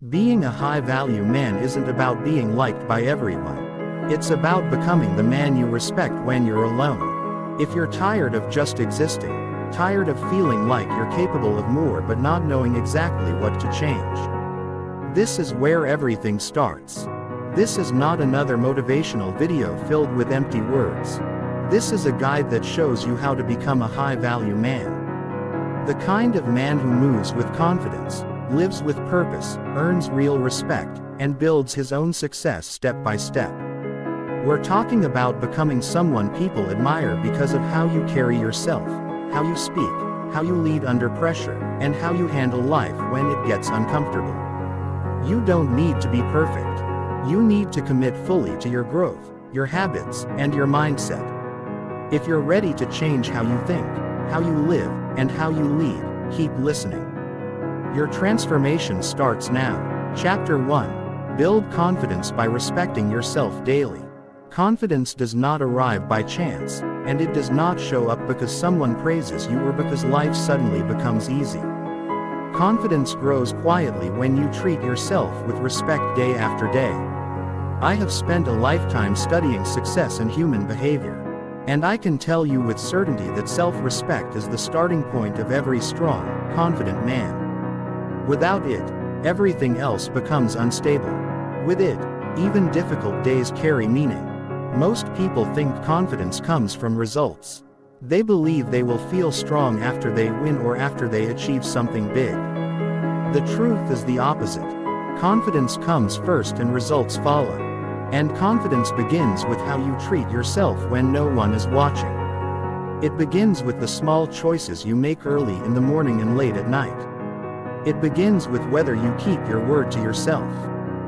Being a high-value man isn't about being liked by everyone. It's about becoming the man you respect when you're alone. If you're tired of just existing, tired of feeling like you're capable of more but not knowing exactly what to change, this is where everything starts. This is not another motivational video filled with empty words. This is a guide that shows you how to become a high-value man. The kind of man who moves with confidence, lives with purpose, earns real respect, and builds his own success step by step. We're talking about becoming someone people admire because of how you carry yourself, how you speak, how you lead under pressure, and how you handle life when it gets uncomfortable. You don't need to be perfect. You need to commit fully to your growth, your habits, and your mindset. If you're ready to change how you think, how you live, and how you lead, keep listening. Your transformation starts now. Chapter 1. Build confidence by respecting yourself daily. Confidence does not arrive by chance, and it does not show up because someone praises you or because life suddenly becomes easy. Confidence grows quietly when you treat yourself with respect day after day. I have spent a lifetime studying success and human behavior, and I can tell you with certainty that self-respect is the starting point of every strong, confident man. Without it, everything else becomes unstable. With it, even difficult days carry meaning. Most people think confidence comes from results. They believe they will feel strong after they win or after they achieve something big. The truth is the opposite. Confidence comes first and results follow. And confidence begins with how you treat yourself when no one is watching. It begins with the small choices you make early in the morning and late at night. It begins with whether you keep your word to yourself.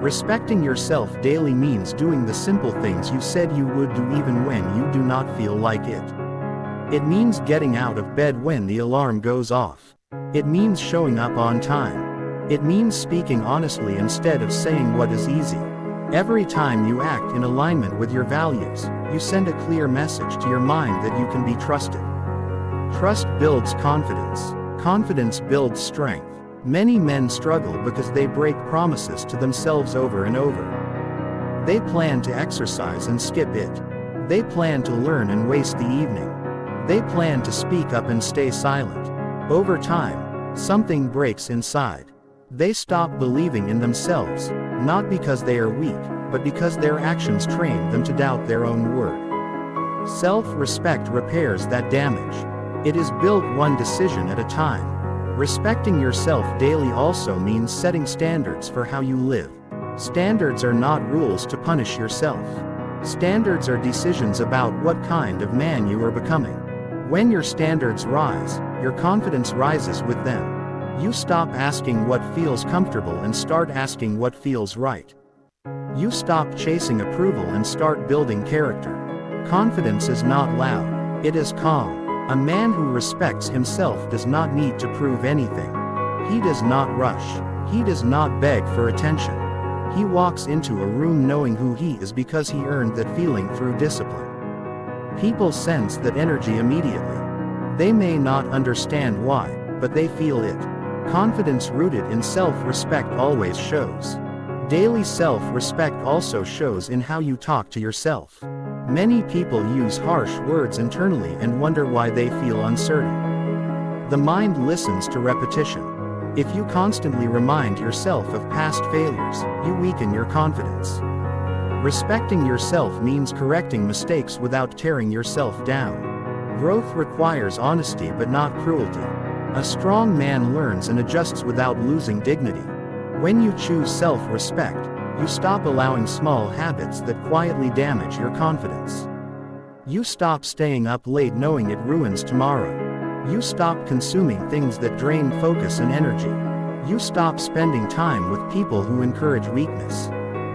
Respecting yourself daily means doing the simple things you said you would do even when you do not feel like it. It means getting out of bed when the alarm goes off. It means showing up on time. It means speaking honestly instead of saying what is easy. Every time you act in alignment with your values, you send a clear message to your mind that you can be trusted. Trust builds confidence. Confidence builds strength. Many men struggle because they break promises to themselves over and over. They plan to exercise and skip it. They plan to learn and waste the evening. They plan to speak up and stay silent. Over time, something breaks inside. They stop believing in themselves, not because they are weak, but because their actions train them to doubt their own word. Self-respect repairs that damage. It is built one decision at a time. Respecting yourself daily also means setting standards for how you live. Standards are not rules to punish yourself. Standards are decisions about what kind of man you are becoming. When your standards rise, your confidence rises with them. You stop asking what feels comfortable and start asking what feels right. You stop chasing approval and start building character. Confidence is not loud, it is calm. A man who respects himself does not need to prove anything. He does not rush. He does not beg for attention. He walks into a room knowing who he is because he earned that feeling through discipline. People sense that energy immediately. They may not understand why, but they feel it. Confidence rooted in self-respect always shows. Daily self-respect also shows in how you talk to yourself. Many people use harsh words internally and wonder why they feel uncertain. The mind listens to repetition. If you constantly remind yourself of past failures, you weaken your confidence. Respecting yourself means correcting mistakes without tearing yourself down. Growth requires honesty but not cruelty. A strong man learns and adjusts without losing dignity. When you choose self-respect, you stop allowing small habits that quietly damage your confidence. You stop staying up late knowing it ruins tomorrow. You stop consuming things that drain focus and energy. You stop spending time with people who encourage weakness.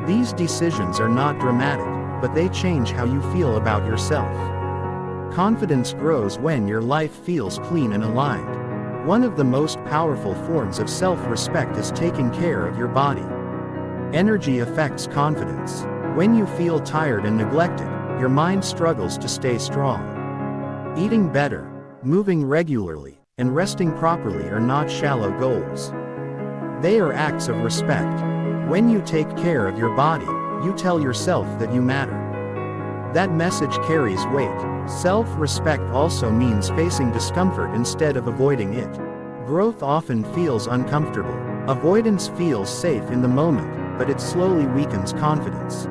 These decisions are not dramatic, but they change how you feel about yourself. Confidence grows when your life feels clean and aligned. One of the most powerful forms of self-respect is taking care of your body. Energy affects confidence. When you feel tired and neglected, your mind struggles to stay strong. Eating better, moving regularly, and resting properly are not shallow goals. They are acts of respect. When you take care of your body, you tell yourself that you matter. That message carries weight. Self-respect also means facing discomfort instead of avoiding it. Growth often feels uncomfortable. Avoidance feels safe in the moment, but it slowly weakens confidence.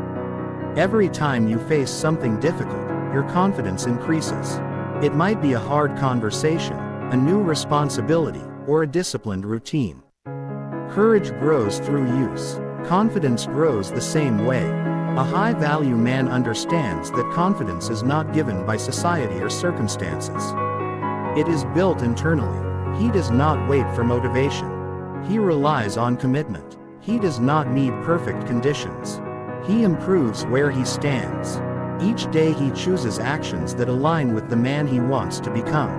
Every time you face something difficult, your confidence increases. It might be a hard conversation, a new responsibility, or a disciplined routine. Courage grows through use. Confidence grows the same way. A high-value man understands that confidence is not given by society or circumstances. It is built internally. He does not wait for motivation. He relies on commitment. He does not need perfect conditions. He improves where he stands. Each day he chooses actions that align with the man he wants to become.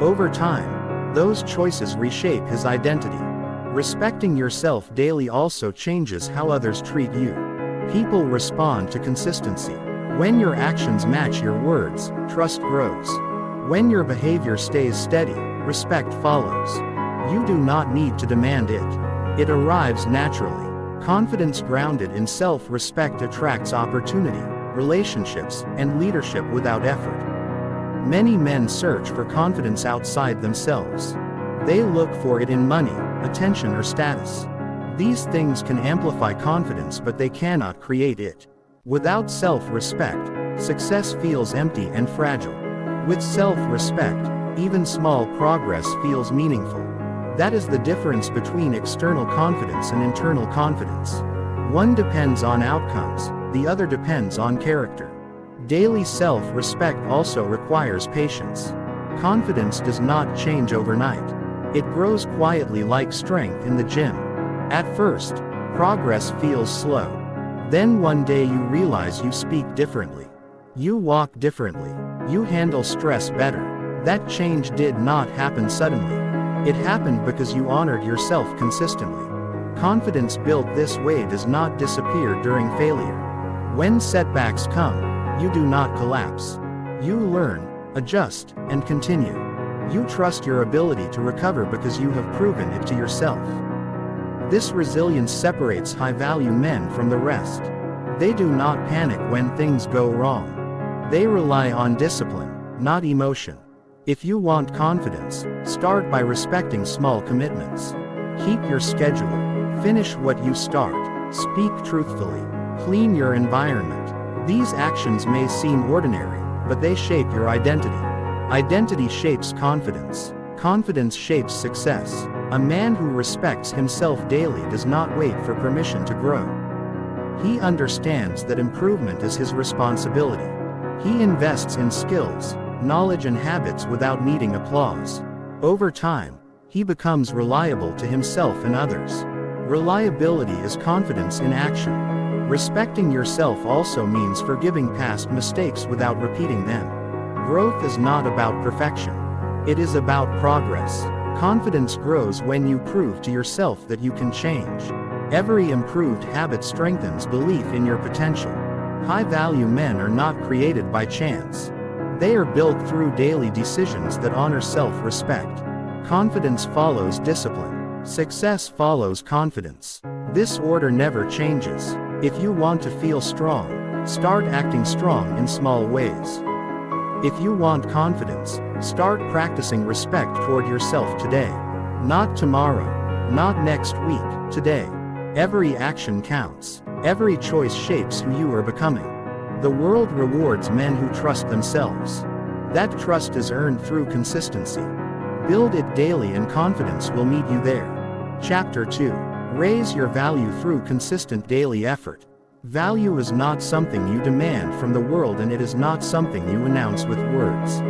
Over time, those choices reshape his identity. Respecting yourself daily also changes how others treat you. People respond to consistency. When your actions match your words, trust grows. When your behavior stays steady, respect follows. You do not need to demand it. It arrives naturally. Confidence grounded in self-respect attracts opportunity, relationships, and leadership without effort. Many men search for confidence outside themselves. They look for it in money, attention, or status. These things can amplify confidence, but they cannot create it. Without self-respect, success feels empty and fragile. With self-respect, even small progress feels meaningful. That is the difference between external confidence and internal confidence. One depends on outcomes, the other depends on character. Daily self-respect also requires patience. Confidence does not change overnight. It grows quietly like strength in the gym. At first, progress feels slow. Then one day you realize you speak differently. You walk differently. You handle stress better. That change did not happen suddenly. It happened because you honored yourself consistently. Confidence built this way does not disappear during failure. When setbacks come, you do not collapse. You learn, adjust, and continue. You trust your ability to recover because you have proven it to yourself. This resilience separates high-value men from the rest. They do not panic when things go wrong. They rely on discipline, not emotion. If you want confidence, start by respecting small commitments. Keep your schedule. Finish what you start. Speak truthfully. Clean your environment. These actions may seem ordinary, but they shape your identity. Identity shapes confidence. Confidence shapes success. A man who respects himself daily does not wait for permission to grow. He understands that improvement is his responsibility. He invests in skills, knowledge, and habits without needing applause. Over time, he becomes reliable to himself and others. Reliability is confidence in action. Respecting yourself also means forgiving past mistakes without repeating them. Growth is not about perfection. It is about progress. Confidence grows when you prove to yourself that you can change. Every improved habit strengthens belief in your potential. High-value men are not created by chance. They are built through daily decisions that honor self-respect. Confidence follows discipline. Success follows confidence. This order never changes. If you want to feel strong, start acting strong in small ways. If you want confidence, start practicing respect toward yourself today. Not tomorrow, not next week, today. Every action counts. Every choice shapes who you are becoming. The world rewards men who trust themselves. That trust is earned through consistency. Build it daily and confidence will meet you there. Chapter 2. Raise your value through consistent daily effort. Value is not something you demand from the world, and it is not something you announce with words.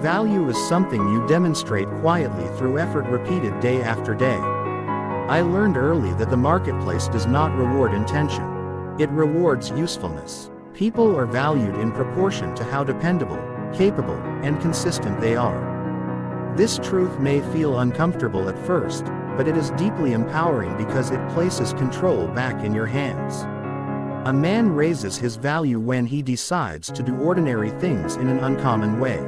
Value is something you demonstrate quietly through effort repeated day after day. I learned early that the marketplace does not reward intention. It rewards usefulness. People are valued in proportion to how dependable, capable, and consistent they are. This truth may feel uncomfortable at first, but it is deeply empowering because it places control back in your hands. A man raises his value when he decides to do ordinary things in an uncommon way.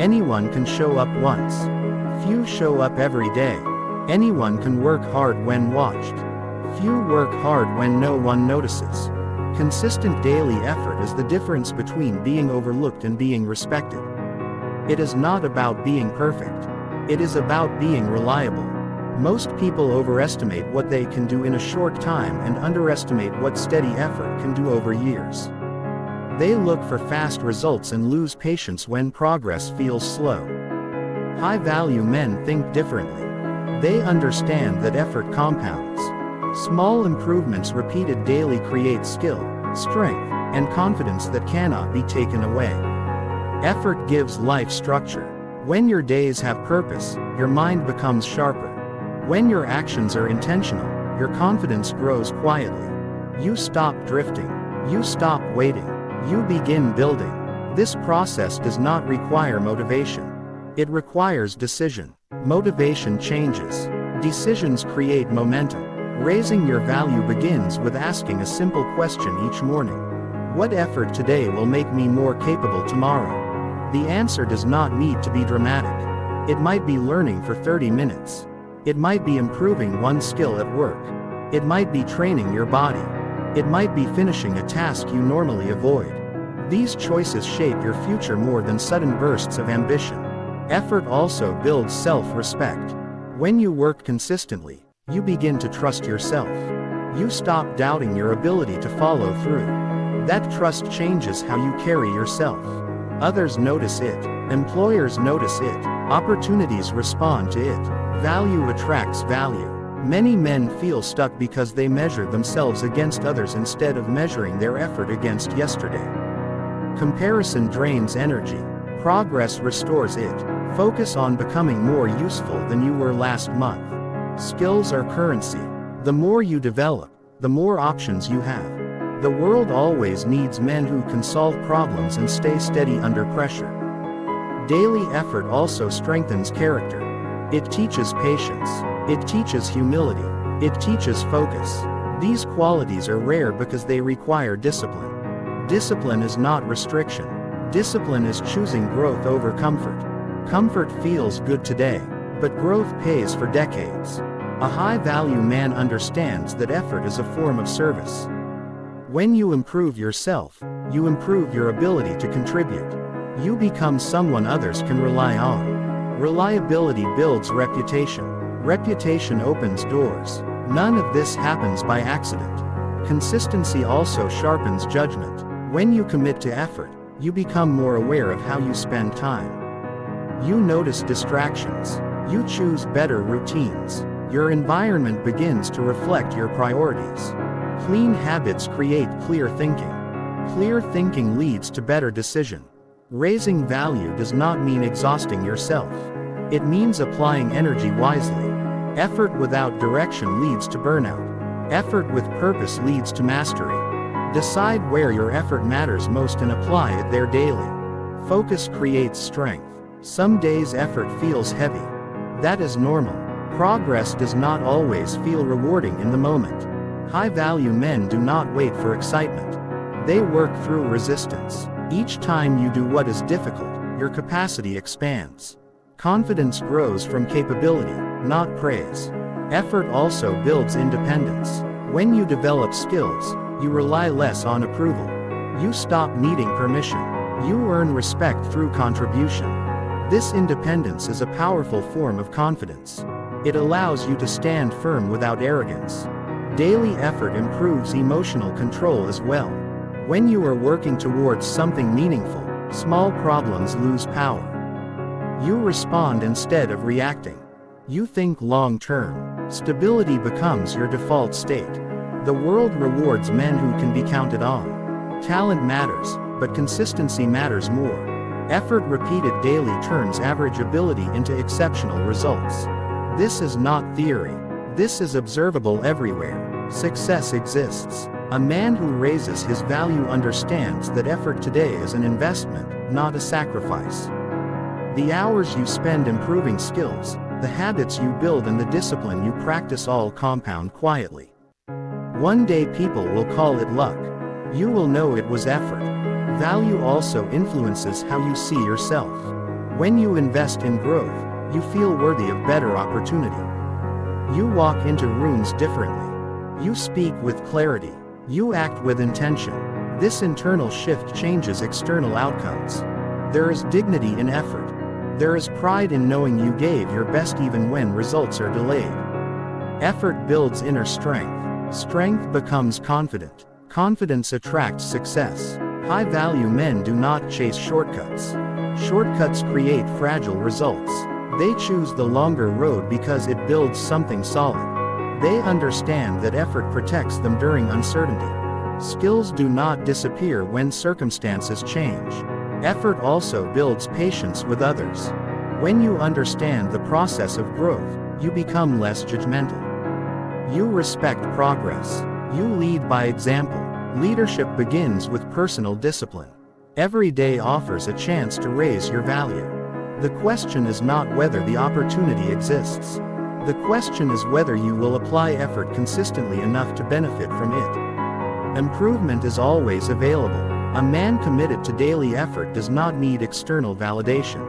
Anyone can show up once. Few show up every day. Anyone can work hard when watched. Few work hard when no one notices. Consistent daily effort is the difference between being overlooked and being respected. It is not about being perfect. It is about being reliable. Most people overestimate what they can do in a short time and underestimate what steady effort can do over years. They look for fast results and lose patience when progress feels slow. High-value men think differently. They understand that effort compounds. Small improvements repeated daily create skill, strength, and confidence that cannot be taken away. Effort gives life structure. When your days have purpose, your mind becomes sharper. When your actions are intentional, your confidence grows quietly. You stop drifting. You stop waiting. You begin building. This process does not require motivation. It requires decision. Motivation changes. Decisions create momentum. Raising your value begins with asking a simple question each morning. What effort today will make me more capable tomorrow? The answer does not need to be dramatic. It might be learning for 30 minutes. It might be improving one skill at work. It might be training your body. It might be finishing a task you normally avoid. These choices shape your future more than sudden bursts of ambition. Effort also builds self-respect. When you work consistently, you begin to trust yourself. You stop doubting your ability to follow through. That trust changes how you carry yourself. Others notice it. Employers notice it. Opportunities respond to it. Value attracts value. Many men feel stuck because they measure themselves against others instead of measuring their effort against yesterday. Comparison drains energy. Progress restores it. Focus on becoming more useful than you were last month. Skills are currency. The more you develop, the more options you have. The world always needs men who can solve problems and stay steady under pressure. Daily effort also strengthens character. It teaches patience. It teaches humility. It teaches focus. These qualities are rare because they require discipline. Discipline is not restriction. Discipline is choosing growth over comfort. Comfort feels good today, but growth pays for decades. A high-value man understands that effort is a form of service. When you improve yourself, you improve your ability to contribute. You become someone others can rely on. Reliability builds reputation. Reputation opens doors. None of this happens by accident. Consistency also sharpens judgment. When you commit to effort, you become more aware of how you spend time. You notice distractions. You choose better routines. Your environment begins to reflect your priorities. Clean habits create clear thinking. Clear thinking leads to better decision. Raising value does not mean exhausting yourself. It means applying energy wisely. Effort without direction leads to burnout. Effort with purpose leads to mastery. Decide where your effort matters most and apply it there daily. Focus creates strength. Some days effort feels heavy. That is normal. Progress does not always feel rewarding in the moment. High-value men do not wait for excitement. They work through resistance. Each time you do what is difficult, your capacity expands. Confidence grows from capability, not praise. Effort also builds independence. When you develop skills, you rely less on approval. You stop needing permission. You earn respect through contribution. This independence is a powerful form of confidence. It allows you to stand firm without arrogance. Daily effort improves emotional control as well. When you are working towards something meaningful, small problems lose power. You respond instead of reacting. You think long-term. Stability becomes your default state. The world rewards men who can be counted on. Talent matters, but consistency matters more. Effort repeated daily turns average ability into exceptional results. This is not theory. This is observable everywhere. Success exists. A man who raises his value understands that effort today is an investment, not a sacrifice. The hours you spend improving skills, the habits you build and the discipline you practice all compound quietly. One day people will call it luck. You will know it was effort. Value also influences how you see yourself. When you invest in growth, you feel worthy of better opportunity. You walk into rooms differently. You speak with clarity. You act with intention. This internal shift changes external outcomes. There is dignity in effort. There is pride in knowing you gave your best even when results are delayed. Effort builds inner strength. Strength becomes confident. Confidence attracts success. High-value men do not chase shortcuts. Shortcuts create fragile results. They choose the longer road because it builds something solid. They understand that effort protects them during uncertainty. Skills do not disappear when circumstances change. Effort also builds patience with others. When you understand the process of growth, you become less judgmental. You respect progress. You lead by example. Leadership begins with personal discipline. Every day offers a chance to raise your value. The question is not whether the opportunity exists. The question is whether you will apply effort consistently enough to benefit from it. Improvement is always available. A man committed to daily effort does not need external validation.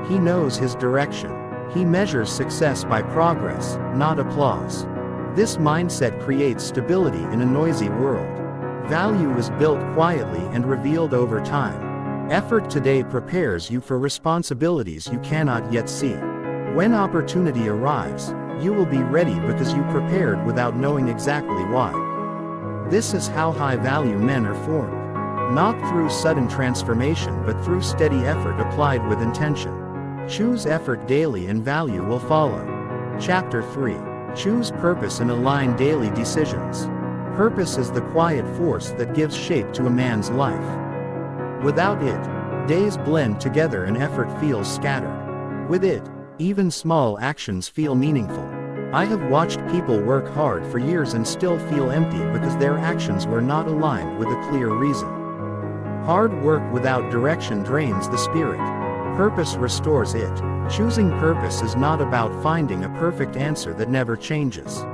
He knows his direction. He measures success by progress, not applause. This mindset creates stability in a noisy world. Value is built quietly and revealed over time. Effort today prepares you for responsibilities you cannot yet see. When opportunity arrives, you will be ready because you prepared without knowing exactly why. This is how high-value men are formed. Not through sudden transformation but through steady effort applied with intention. Choose effort daily and value will follow. Chapter 3. Choose purpose and align daily decisions. Purpose is the quiet force that gives shape to a man's life. Without it, days blend together and effort feels scattered. With it, even small actions feel meaningful. I have watched people work hard for years and still feel empty because their actions were not aligned with a clear reason. Hard work without direction drains the spirit. Purpose restores it. Choosing purpose is not about finding a perfect answer that never changes.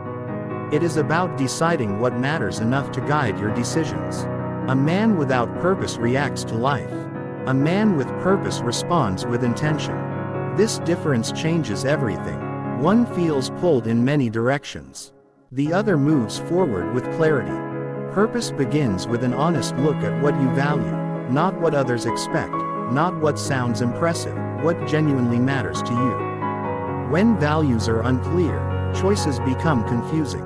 It is about deciding what matters enough to guide your decisions. A man without purpose reacts to life. A man with purpose responds with intention. This difference changes everything. One feels pulled in many directions. The other moves forward with clarity. Purpose begins with an honest look at what you value, not what others expect, not what sounds impressive, what genuinely matters to you. When values are unclear, choices become confusing.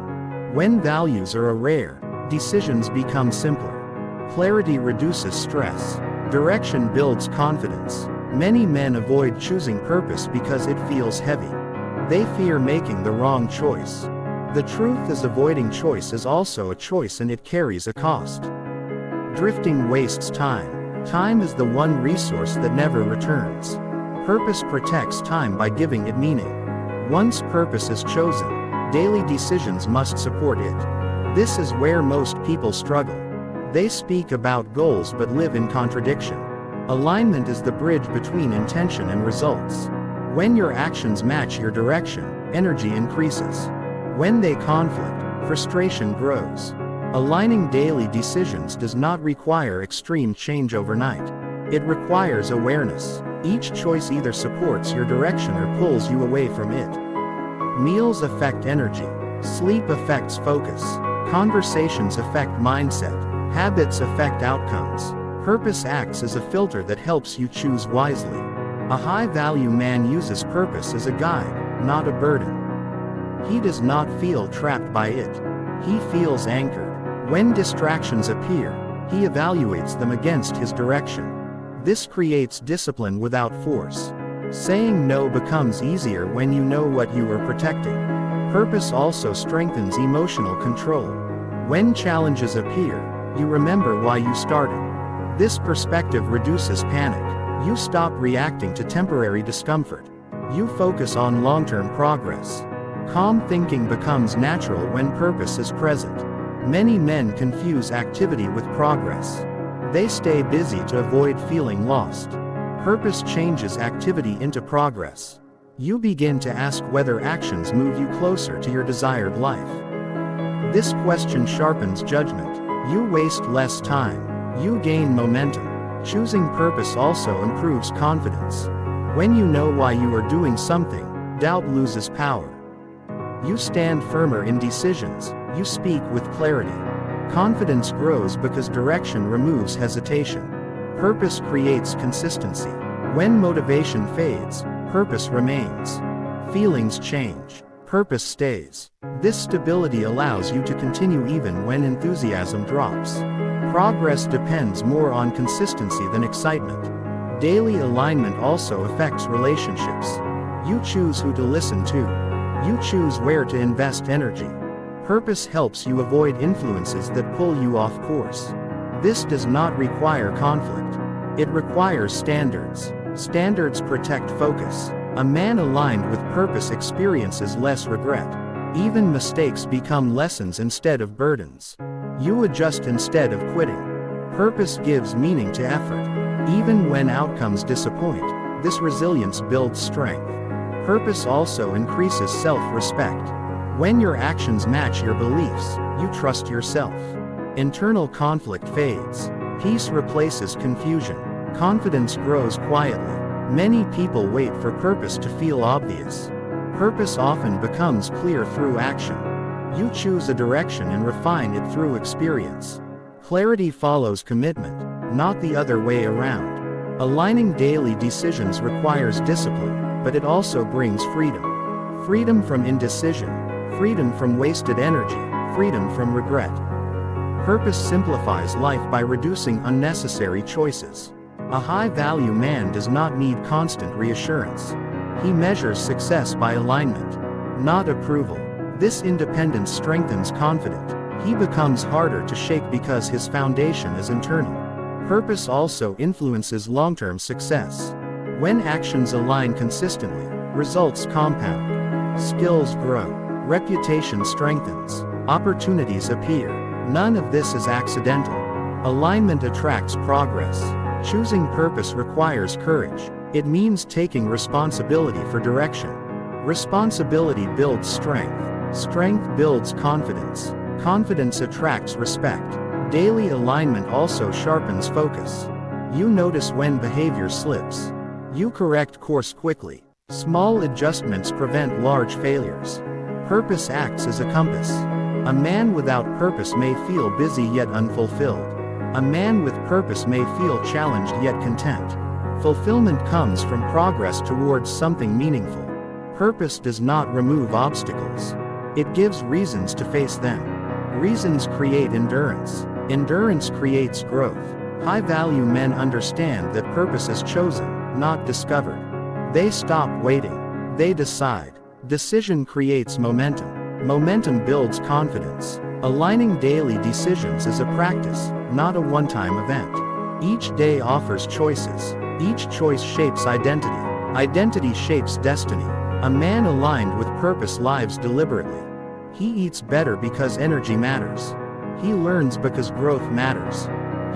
When values are rare, decisions become simpler. Clarity reduces stress. Direction builds confidence. Many men avoid choosing purpose because it feels heavy. They fear making the wrong choice. The truth is, avoiding choice is also a choice and it carries a cost. Drifting wastes time. Time is the one resource that never returns. Purpose protects time by giving it meaning. Once purpose is chosen, daily decisions must support it. This is where most people struggle. They speak about goals but live in contradiction. Alignment is the bridge between intention and results. When your actions match your direction, energy increases. When they conflict, frustration grows. Aligning daily decisions does not require extreme change overnight. It requires awareness. Each choice either supports your direction or pulls you away from it. Meals affect energy. Sleep affects focus. Conversations affect mindset. Habits affect outcomes. Purpose acts as a filter that helps you choose wisely. A high-value man uses purpose as a guide, not a burden. He does not feel trapped by it. He feels anchored. When distractions appear, he evaluates them against his direction. This creates discipline without force. Saying no becomes easier when you know what you are protecting. Purpose also strengthens emotional control. When challenges appear, you remember why you started. This perspective reduces panic. You stop reacting to temporary discomfort. You focus on long-term progress. Calm thinking becomes natural when purpose is present. Many men confuse activity with progress. They stay busy to avoid feeling lost. Purpose changes activity into progress. You begin to ask whether actions move you closer to your desired life. This question sharpens judgment. You waste less time. You gain momentum. Choosing purpose also improves confidence. When you know why you are doing something, doubt loses power. You stand firmer in decisions, you speak with clarity. Confidence grows because direction removes hesitation. Purpose creates consistency. When motivation fades, purpose remains. Feelings change, purpose stays. This stability allows you to continue even when enthusiasm drops. Progress depends more on consistency than excitement. Daily alignment also affects relationships. You choose who to listen to. You choose where to invest energy. Purpose helps you avoid influences that pull you off course. This does not require conflict. It requires standards. Standards protect focus. A man aligned with purpose experiences less regret. Even mistakes become lessons instead of burdens. You adjust instead of quitting. Purpose gives meaning to effort. Even when outcomes disappoint, this resilience builds strength. Purpose also increases self-respect. When your actions match your beliefs, you trust yourself. Internal conflict fades. Peace replaces confusion. Confidence grows quietly. Many people wait for purpose to feel obvious. Purpose often becomes clear through action. You choose a direction and refine it through experience. Clarity follows commitment, not the other way around. Aligning daily decisions requires discipline, but it also brings freedom. Freedom from indecision, freedom from wasted energy, freedom from regret. Purpose simplifies life by reducing unnecessary choices. A high-value man does not need constant reassurance. He measures success by alignment, not approval. This independence strengthens confidence. He becomes harder to shake because his foundation is internal. Purpose also influences long-term success. When actions align consistently, results compound. Skills grow. Reputation strengthens. Opportunities appear. None of this is accidental. Alignment attracts progress. Choosing purpose requires courage. It means taking responsibility for direction. Responsibility builds strength. Strength builds confidence. Confidence attracts respect. Daily alignment also sharpens focus. You notice when behavior slips. You correct course quickly. Small adjustments prevent large failures. Purpose acts as a compass. A man without purpose may feel busy yet unfulfilled. A man with purpose may feel challenged yet content. Fulfillment comes from progress towards something meaningful. Purpose does not remove obstacles. It gives reasons to face them. Reasons create endurance. Endurance creates growth. High-value men understand that purpose is chosen, not discovered. They stop waiting. They decide. Decision creates momentum. Momentum builds confidence. Aligning daily decisions is a practice, not a one-time event. Each day offers choices. Each choice shapes identity. Identity shapes destiny. A man aligned with purpose lives deliberately. He eats better because energy matters. He learns because growth matters.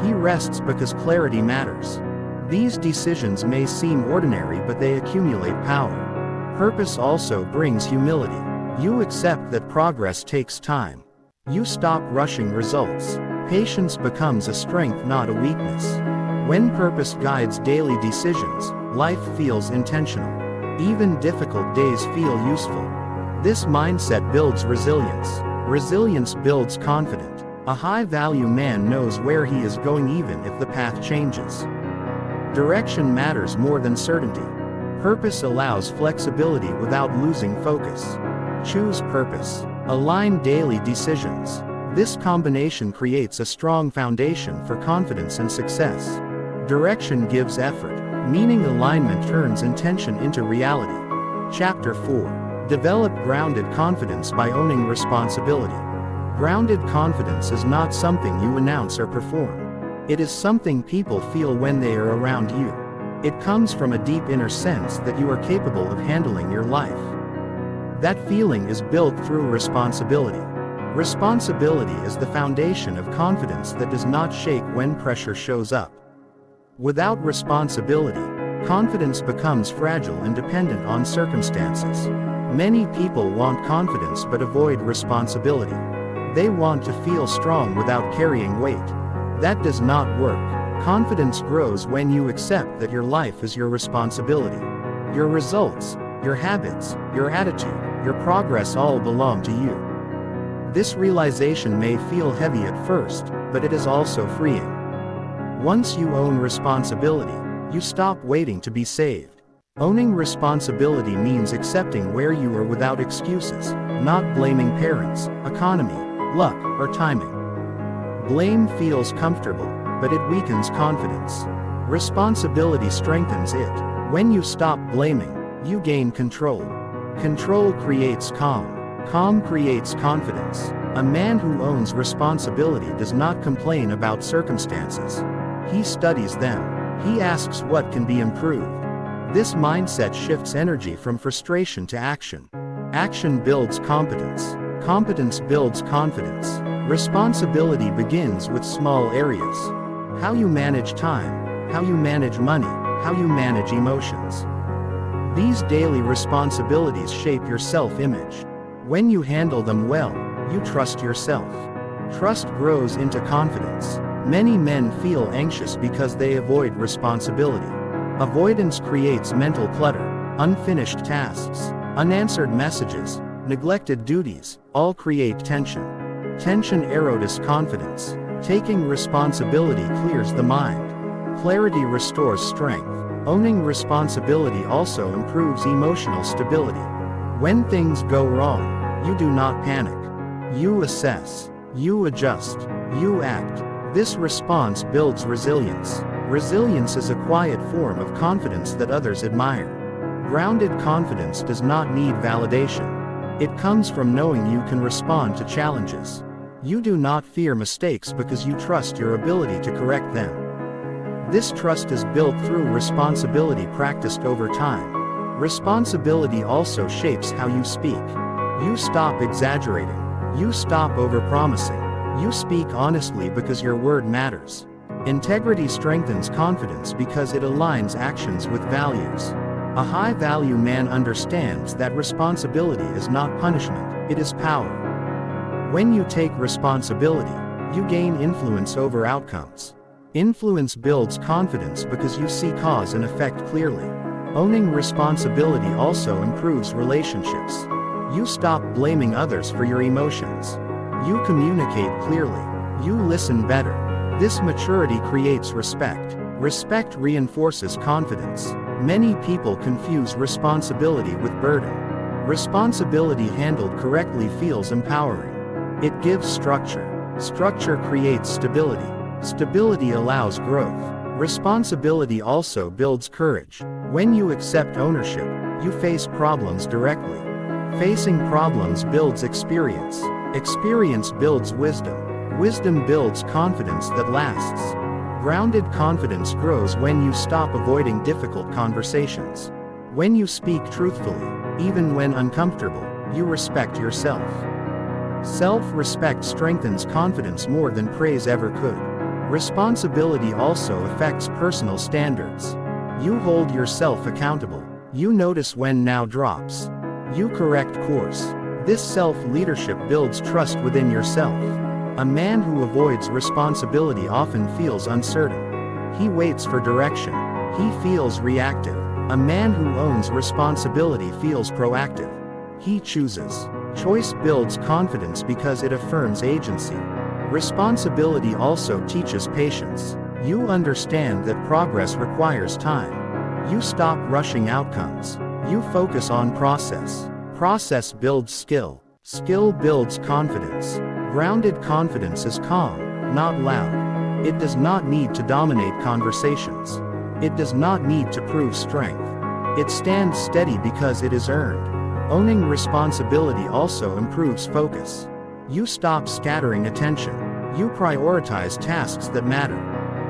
He rests because clarity matters. These decisions may seem ordinary, but they accumulate power. Purpose also brings humility. You accept that progress takes time. You stop rushing results. Patience becomes a strength, not a weakness. When purpose guides daily decisions, life feels intentional. Even difficult days feel useful. This mindset builds resilience. Resilience builds confidence. A high-value man knows where he is going even if the path changes. Direction matters more than certainty. Purpose allows flexibility without losing focus. Choose purpose. Align daily decisions. This combination creates a strong foundation for confidence and success. Direction gives effort. Meaning alignment turns intention into reality. Chapter 4. Develop grounded confidence by owning responsibility. Grounded confidence is not something you announce or perform. It is something people feel when they are around you. It comes from a deep inner sense that you are capable of handling your life. That feeling is built through responsibility. Responsibility is the foundation of confidence that does not shake when pressure shows up. Without responsibility, confidence becomes fragile and dependent on circumstances. Many people want confidence but avoid responsibility. They want to feel strong without carrying weight. That does not work. Confidence grows when you accept that your life is your responsibility. Your results, your habits, your attitude, your progress all belong to you. This realization may feel heavy at first, but it is also freeing. Once you own responsibility, you stop waiting to be saved. Owning responsibility means accepting where you are without excuses, not blaming parents, economy, luck, or timing. Blame feels comfortable, but it weakens confidence. Responsibility strengthens it. When you stop blaming, you gain control. Control creates calm. Calm creates confidence. A man who owns responsibility does not complain about circumstances. He studies them. He asks what can be improved. This mindset shifts energy from frustration to action. Action builds competence. Competence builds confidence. Responsibility begins with small areas. How you manage time, how you manage money, how you manage emotions. These daily responsibilities shape your self-image. When you handle them well, you trust yourself. Trust grows into confidence. Many men feel anxious because they avoid responsibility. Avoidance creates mental clutter. Unfinished tasks, unanswered messages, neglected duties, all create tension. Tension erodes confidence. Taking responsibility clears the mind. Clarity restores strength. Owning responsibility also improves emotional stability. When things go wrong, you do not panic. You assess. You adjust. You act. This response builds resilience. Resilience is a quiet form of confidence that others admire. Grounded confidence does not need validation. It comes from knowing you can respond to challenges. You do not fear mistakes because you trust your ability to correct them. This trust is built through responsibility practiced over time. Responsibility also shapes how you speak. You stop exaggerating. You stop overpromising. You speak honestly because your word matters. Integrity strengthens confidence because it aligns actions with values. A high-value man understands that responsibility is not punishment, it is power. When you take responsibility, you gain influence over outcomes. Influence builds confidence because you see cause and effect clearly. Owning responsibility also improves relationships. You stop blaming others for your emotions. You communicate clearly. You listen better. This maturity creates respect. Respect reinforces confidence. Many people confuse responsibility with burden. Responsibility handled correctly feels empowering. It gives structure. Structure creates stability. Stability allows growth. Responsibility also builds courage. When you accept ownership, you face problems directly. Facing problems builds experience. Experience builds wisdom. Wisdom builds confidence that lasts. Grounded confidence grows when you stop avoiding difficult conversations. When you speak truthfully, even when uncomfortable, you respect yourself. Self-respect strengthens confidence more than praise ever could. Responsibility also affects personal standards. You hold yourself accountable. You notice when now drops. You correct course. This self-leadership builds trust within yourself. A man who avoids responsibility often feels uncertain. He waits for direction. He feels reactive. A man who owns responsibility feels proactive. He chooses. Choice builds confidence because it affirms agency. Responsibility also teaches patience. You understand that progress requires time. You stop rushing outcomes. You focus on process. Process builds skill. Skill builds confidence. Grounded confidence is calm, not loud. It does not need to dominate conversations. It does not need to prove strength. It stands steady because it is earned. Owning responsibility also improves focus. You stop scattering attention. You prioritize tasks that matter.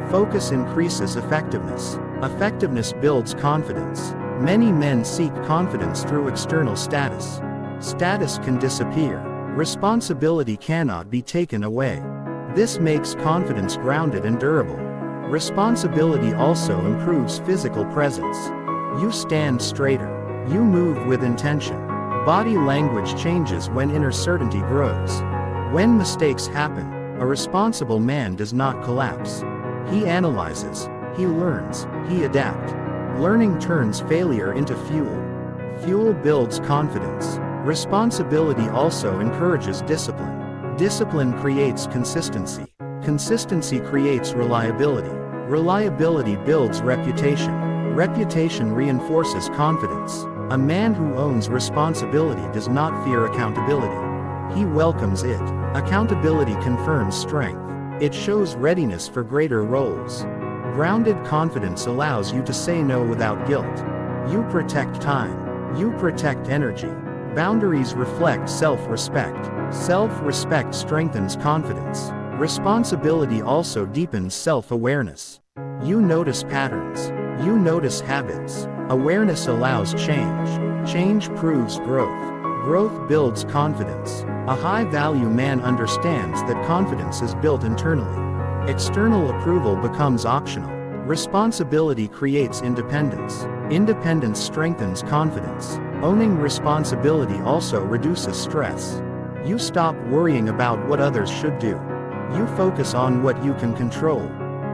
Focus increases effectiveness. Effectiveness builds confidence. Many men seek confidence through external status. Status can disappear. Responsibility cannot be taken away. This makes confidence grounded and durable. Responsibility also improves physical presence. You stand straighter. You move with intention. Body language changes when inner certainty grows. When mistakes happen, a responsible man does not collapse. He analyzes, he learns, he adapts. Learning turns failure into fuel. Fuel builds confidence. Responsibility also encourages discipline. Discipline creates consistency. Consistency creates reliability. Reliability builds reputation. Reputation reinforces confidence. A man who owns responsibility does not fear accountability. He welcomes it. Accountability confirms strength. It shows readiness for greater roles. Grounded confidence allows you to say no without guilt. You protect time. You protect energy. Boundaries reflect self-respect. Self-respect strengthens confidence. Responsibility also deepens self-awareness. You notice patterns. You notice habits. Awareness allows change. Change proves growth. Growth builds confidence. A high-value man understands that confidence is built internally. External approval becomes optional. Responsibility creates independence. Independence strengthens confidence. Owning responsibility also reduces stress. You stop worrying about what others should do. You focus on what you can control.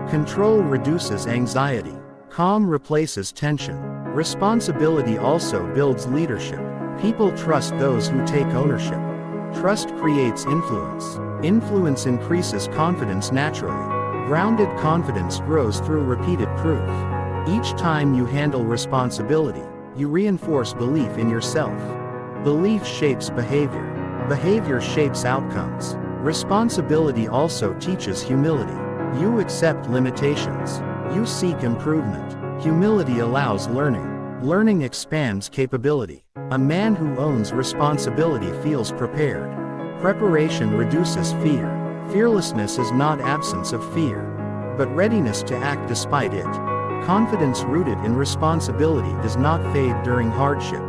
Control reduces anxiety. Calm replaces tension. Responsibility also builds leadership. People trust those who take ownership. Trust creates influence. Influence increases confidence naturally. Grounded confidence grows through repeated proof. Each time you handle responsibility, you reinforce belief in yourself. Belief shapes behavior. Behavior shapes outcomes. Responsibility also teaches humility. You accept limitations. You seek improvement. Humility allows learning. Learning expands capability. A man who owns responsibility feels prepared. Preparation reduces fear. Fearlessness is not absence of fear, but readiness to act despite it. Confidence rooted in responsibility does not fade during hardship.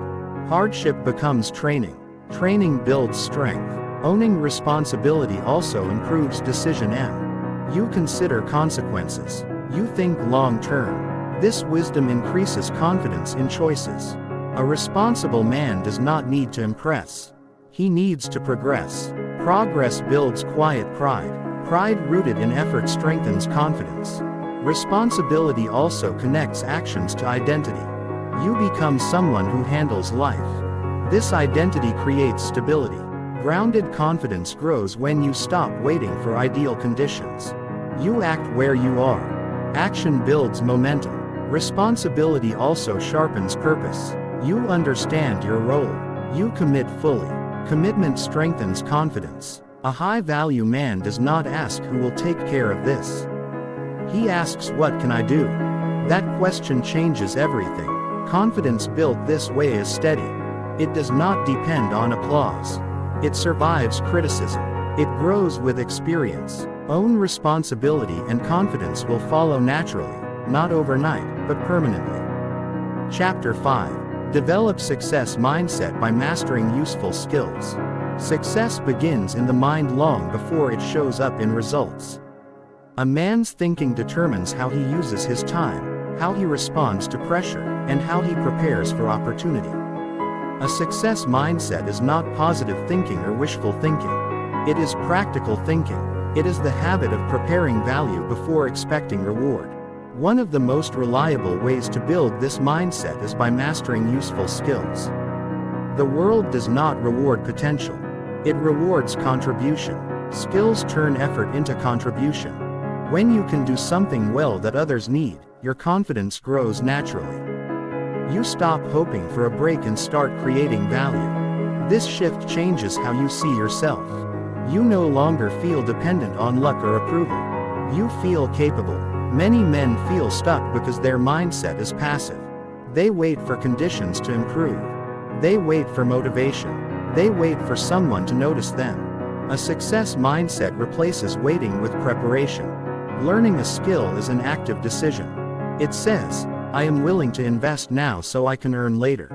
Hardship becomes training. Training builds strength. Owning responsibility also improves decision M. You consider consequences. You think long term. This wisdom increases confidence in choices. A responsible man does not need to impress. He needs to progress. Progress builds quiet pride. Pride rooted in effort strengthens confidence. Responsibility also connects actions to identity. You become someone who handles life. This identity creates stability. Grounded confidence grows when you stop waiting for ideal conditions. You act where you are. Action builds momentum. Responsibility also sharpens purpose. You understand your role. You commit fully. Commitment strengthens confidence. A high-value man does not ask who will take care of this. He asks, what can I do? That question changes everything. Confidence built this way is steady. It does not depend on applause. It survives criticism. It grows with experience. Own responsibility and confidence will follow naturally, not overnight, but permanently. Chapter 5. Develop success mindset by mastering useful skills. Success begins in the mind long before it shows up in results. A man's thinking determines how he uses his time, how he responds to pressure, and how he prepares for opportunity. A success mindset is not positive thinking or wishful thinking. It is practical thinking. It is the habit of preparing value before expecting reward. One of the most reliable ways to build this mindset is by mastering useful skills. The world does not reward potential. It rewards contribution. Skills turn effort into contribution. When you can do something well that others need, your confidence grows naturally. You stop hoping for a break and start creating value. This shift changes how you see yourself. You no longer feel dependent on luck or approval. You feel capable. Many men feel stuck because their mindset is passive. They wait for conditions to improve. They wait for motivation. They wait for someone to notice them. A success mindset replaces waiting with preparation. Learning a skill is an active decision. It says, I am willing to invest now so I can earn later.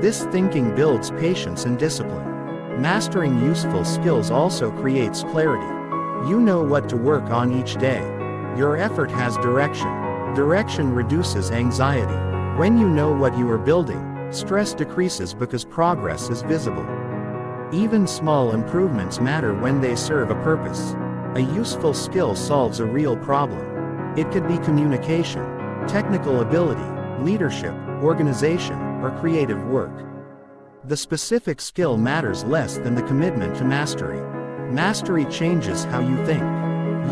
This thinking builds patience and discipline. Mastering useful skills also creates clarity. You know what to work on each day. Your effort has direction. Direction reduces anxiety. When you know what you are building, stress decreases because progress is visible. Even small improvements matter when they serve a purpose. A useful skill solves a real problem. It could be communication, technical ability, leadership, organization, or creative work. The specific skill matters less than the commitment to mastery. Mastery changes how you think.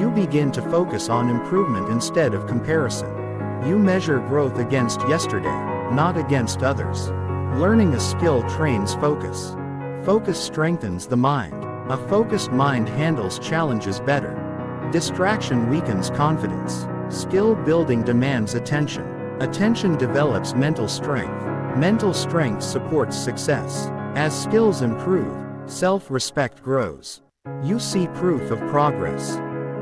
You begin to focus on improvement instead of comparison. You measure growth against yesterday, not against others. Learning a skill trains focus. Focus strengthens the mind. A focused mind handles challenges better. Distraction weakens confidence. Skill building demands attention. Attention develops mental strength. Mental strength supports success. As skills improve, self-respect grows. You see proof of progress.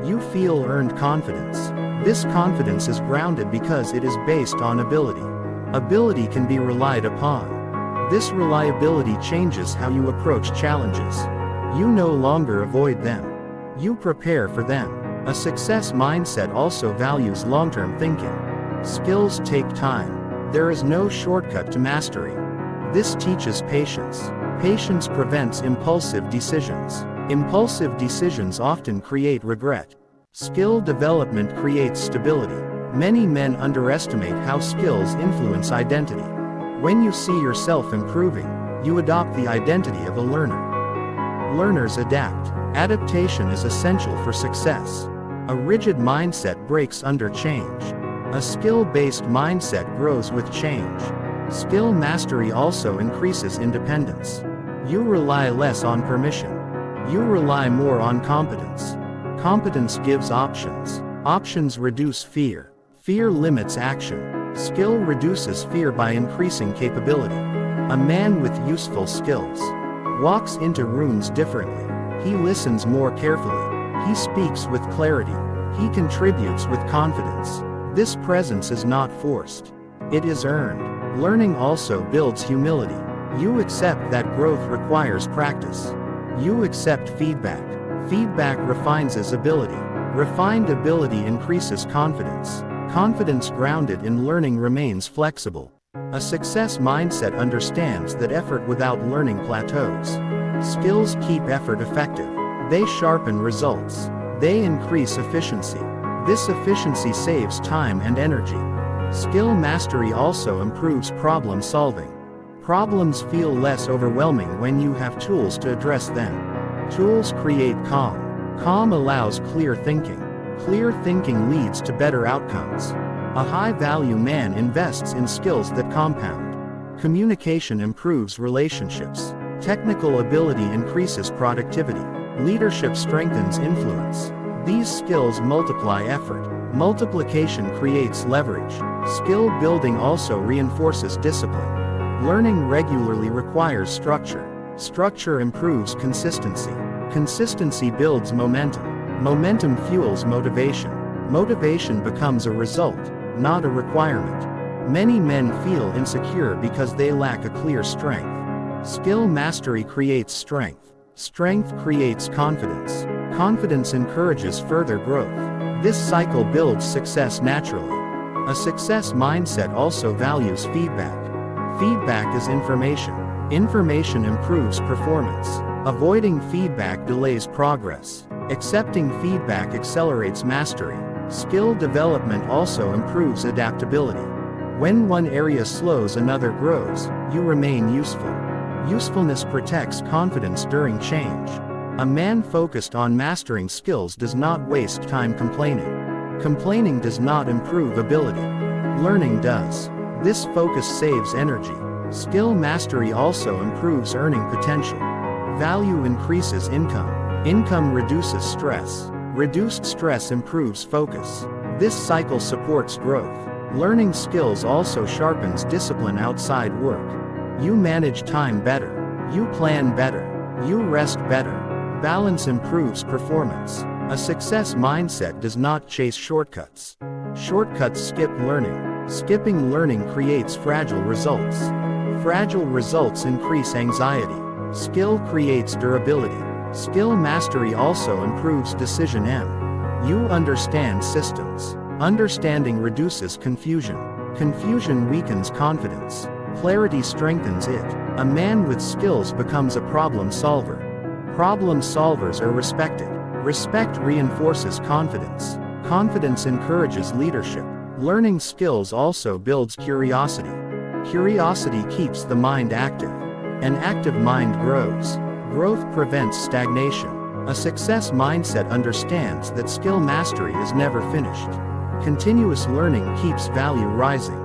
You feel earned confidence. This confidence is grounded because it is based on ability. Ability can be relied upon. This reliability changes how you approach challenges. You no longer avoid them. You prepare for them. A success mindset also values long-term thinking. Skills take time. There is no shortcut to mastery. This teaches patience. Patience prevents impulsive decisions. Impulsive decisions often create regret. Skill development creates stability. Many men underestimate how skills influence identity. When you see yourself improving, you adopt the identity of a learner. Learners adapt. Adaptation is essential for success. A rigid mindset breaks under change. A skill-based mindset grows with change. Skill mastery also increases independence. You rely less on permission. You rely more on competence. Competence gives options. Options reduce fear. Fear limits action. Skill reduces fear by increasing capability. A man with useful skills walks into rooms differently. He listens more carefully. He speaks with clarity. He contributes with confidence. This presence is not forced. It is earned. Learning also builds humility. You accept that growth requires practice. You accept feedback. Feedback refines ability. Refined ability increases confidence. Confidence grounded in learning remains flexible. A success mindset understands that effort without learning plateaus. Skills keep effort effective. They sharpen results. They increase efficiency. This efficiency saves time and energy. Skill mastery also improves problem solving. Problems feel less overwhelming when you have tools to address them. Tools create calm. Calm allows clear thinking. Clear thinking leads to better outcomes. A high-value man invests in skills that compound. Communication improves relationships. Technical ability increases productivity. Leadership strengthens influence. These skills multiply effort. Multiplication creates leverage. Skill building also reinforces discipline. Learning regularly requires structure. Structure improves consistency. Consistency builds momentum. Momentum fuels motivation. Motivation becomes a result, not a requirement. Many men feel insecure because they lack a clear strength. Skill mastery creates strength. Strength creates confidence. Confidence encourages further growth. This cycle builds success naturally. A success mindset also values feedback. Feedback is information. Information improves performance. Avoiding feedback delays progress. Accepting feedback accelerates mastery. Skill development also improves adaptability. When one area slows, another grows. You remain useful. Usefulness protects confidence during change. A man focused on mastering skills does not waste time complaining. Complaining does not improve ability. Learning does. This focus saves energy. Skill mastery also improves earning potential. Value increases income. Income reduces stress. Reduced stress improves focus. This cycle supports growth. Learning skills also sharpens discipline outside work. You manage time better. You plan better. You rest better. Balance improves performance. A success mindset does not chase shortcuts. Shortcuts skip learning. Skipping learning creates fragile results. Fragile results increase anxiety. Skill creates durability. Skill mastery also improves decision M. You understand systems. Understanding reduces confusion. Confusion weakens confidence. Clarity strengthens it. A man with skills becomes a problem solver. Problem solvers are respected. Respect reinforces confidence. Confidence encourages leadership. Learning skills also builds curiosity. Curiosity keeps the mind active. An active mind grows. Growth prevents stagnation. A success mindset understands that skill mastery is never finished. Continuous learning keeps value rising.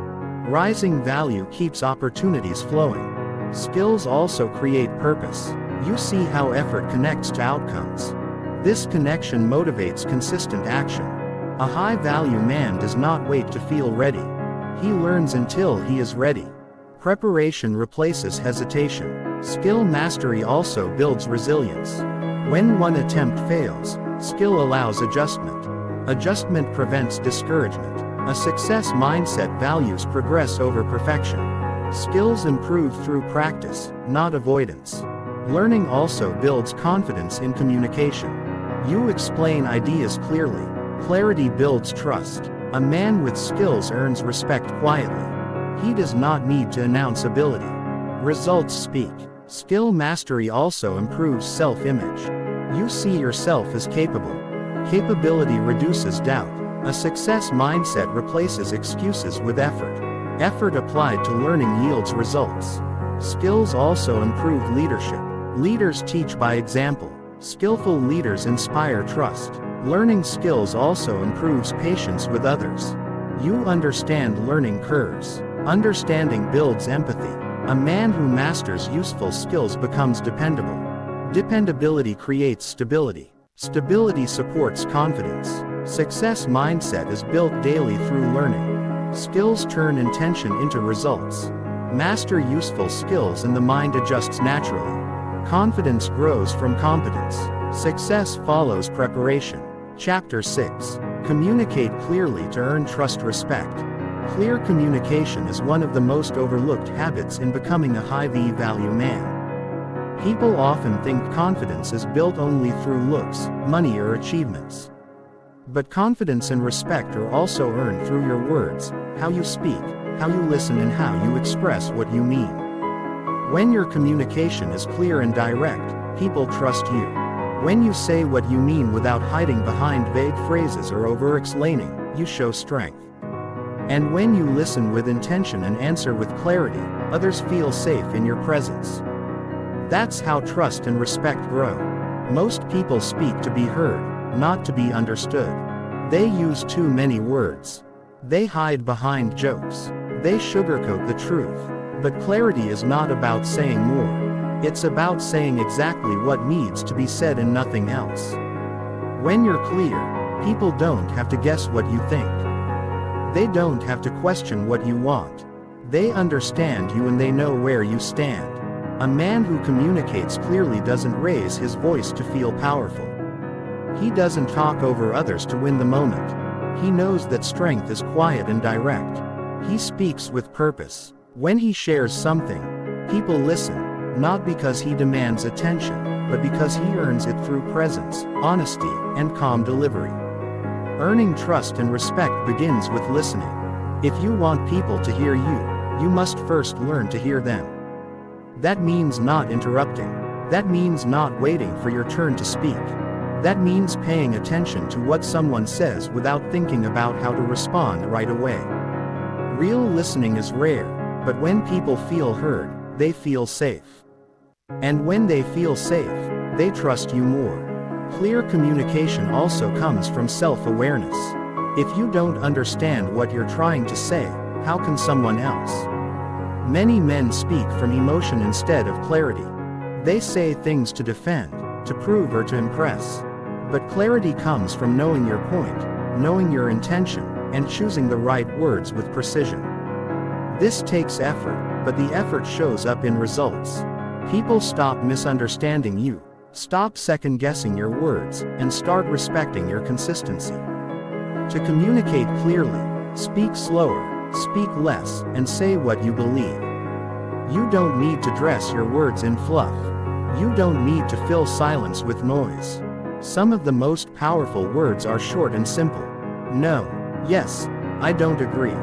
Rising value keeps opportunities flowing. Skills also create purpose. You see how effort connects to outcomes. This connection motivates consistent action. A high-value man does not wait to feel ready. He learns until he is ready. Preparation replaces hesitation. Skill mastery also builds resilience. When one attempt fails, skill allows adjustment. Adjustment prevents discouragement. A success mindset values progress over perfection. Skills improve through practice, not avoidance. Learning also builds confidence in communication. You explain ideas clearly. Clarity builds trust. A man with skills earns respect quietly. He does not need to announce ability. Results speak. Skill mastery also improves self-image. You see yourself as capable. Capability reduces doubt. A success mindset replaces excuses with effort. Effort applied to learning yields results. Skills also improve leadership. Leaders teach by example. Skillful leaders inspire trust. Learning skills also improves patience with others. You understand learning curves. Understanding builds empathy. A man who masters useful skills becomes dependable. Dependability creates stability. Stability supports confidence. Success mindset is built daily through learning. Skills turn intention into results. Master useful skills and the mind adjusts naturally. Confidence grows from competence. Success follows preparation. Chapter 6. Communicate clearly to earn trust respect. Clear communication is one of the most overlooked habits in becoming a high-value man. People often think confidence is built only through looks, money or achievements. But confidence and respect are also earned through your words, how you speak, how you listen and how you express what you mean. When your communication is clear and direct, people trust you. When you say what you mean without hiding behind vague phrases or over-explaining, you show strength. And when you listen with intention and answer with clarity, others feel safe in your presence. That's how trust and respect grow. Most people speak to be heard, not to be understood. They use too many words. They hide behind jokes. They sugarcoat the truth. But clarity is not about saying more. It's about saying exactly what needs to be said and nothing else. When you're clear, people don't have to guess what you think. They don't have to question what you want. They understand you and they know where you stand. A man who communicates clearly doesn't raise his voice to feel powerful. He doesn't talk over others to win the moment. He knows that strength is quiet and direct. He speaks with purpose. When he shares something, people listen, not because he demands attention, but because he earns it through presence, honesty, and calm delivery. Earning trust and respect begins with listening. If you want people to hear you, you must first learn to hear them. That means not interrupting. That means not waiting for your turn to speak. That means paying attention to what someone says without thinking about how to respond right away. Real listening is rare, but when people feel heard, they feel safe. And when they feel safe, they trust you more. Clear communication also comes from self-awareness. If you don't understand what you're trying to say, how can someone else? Many men speak from emotion instead of clarity. They say things to defend, to prove or to impress. But clarity comes from knowing your point, knowing your intention, and choosing the right words with precision. This takes effort, but the effort shows up in results. People stop misunderstanding you, stop second-guessing your words, and start respecting your consistency. To communicate clearly, speak slower, speak less, and say what you believe. You don't need to dress your words in fluff. You don't need to fill silence with noise. Some of the most powerful words are short and simple. No. Yes. I don't agree.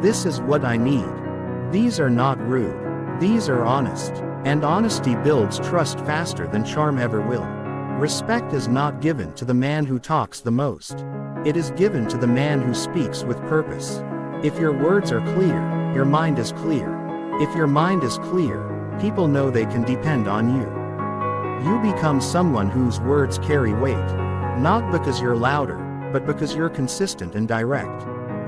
This is what I need. These are not rude. These are honest. And honesty builds trust faster than charm ever will. Respect is not given to the man who talks the most. It is given to the man who speaks with purpose. If your words are clear, your mind is clear. If your mind is clear, People know they can depend on you. You become someone whose words carry weight. Not because you're louder, but because you're consistent and direct.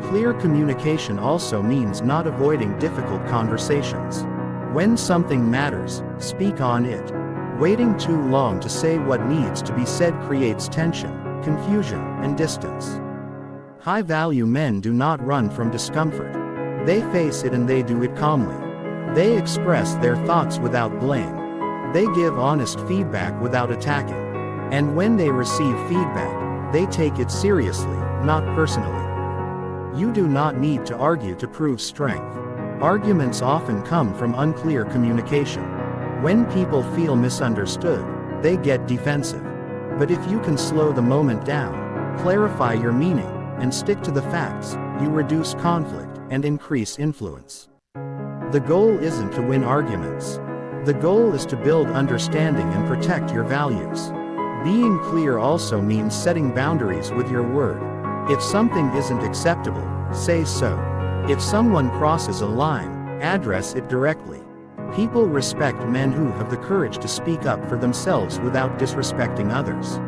Clear communication also means not avoiding difficult conversations. When something matters, speak on it. Waiting too long to say what needs to be said creates tension, confusion, and distance. High-value men do not run from discomfort. They face it and they do it calmly. They express their thoughts without blame. They give honest feedback without attacking. And when they receive feedback, they take it seriously, not personally. You do not need to argue to prove strength. Arguments often come from unclear communication. When people feel misunderstood, they get defensive. But if you can slow the moment down, clarify your meaning, and stick to the facts, you reduce conflict and increase influence. The goal isn't to win arguments. The goal is to build understanding and protect your values. Being clear also means setting boundaries with your word. If something isn't acceptable, say so. If someone crosses a line, address it directly. People respect men who have the courage to speak up for themselves without disrespecting others.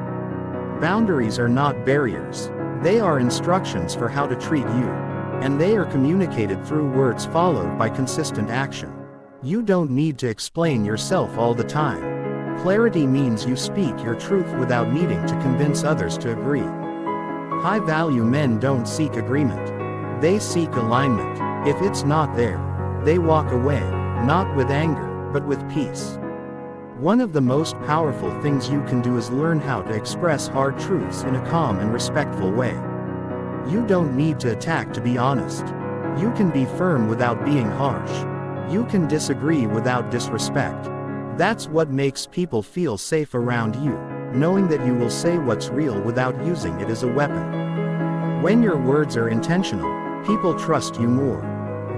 Boundaries are not barriers. They are instructions for how to treat you. And they are communicated through words followed by consistent action. You don't need to explain yourself all the time. Clarity means you speak your truth without needing to convince others to agree. High-value men don't seek agreement. They seek alignment. If it's not there, they walk away, not with anger, but with peace. One of the most powerful things you can do is learn how to express hard truths in a calm and respectful way. You don't need to attack to be honest. You can be firm without being harsh. You can disagree without disrespect. That's what makes people feel safe around you, knowing that you will say what's real without using it as a weapon. When your words are intentional, people trust you more.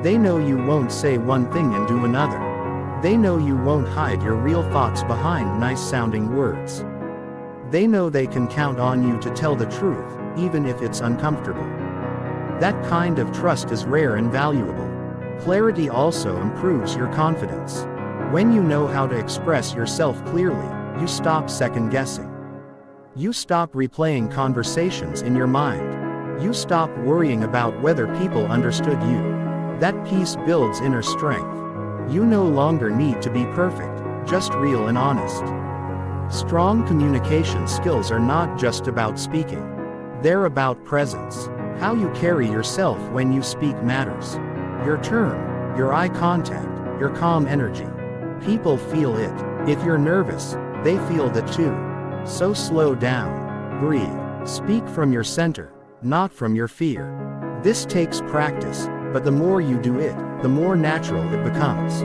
They know you won't say one thing and do another. They know you won't hide your real thoughts behind nice-sounding words. They know they can count on you to tell the truth, even if it's uncomfortable. That kind of trust is rare and valuable. Clarity also improves your confidence. When you know how to express yourself clearly, you stop second-guessing. You stop replaying conversations in your mind. You stop worrying about whether people understood you. That peace builds inner strength. You no longer need to be perfect, just real and honest. Strong communication skills are not just about speaking. They're about presence. How you carry yourself when you speak matters. Your tone, your eye contact, your calm energy. People feel it. If you're nervous, they feel that too. So slow down. Breathe. Speak from your center, not from your fear. This takes practice, but the more you do it, the more natural it becomes.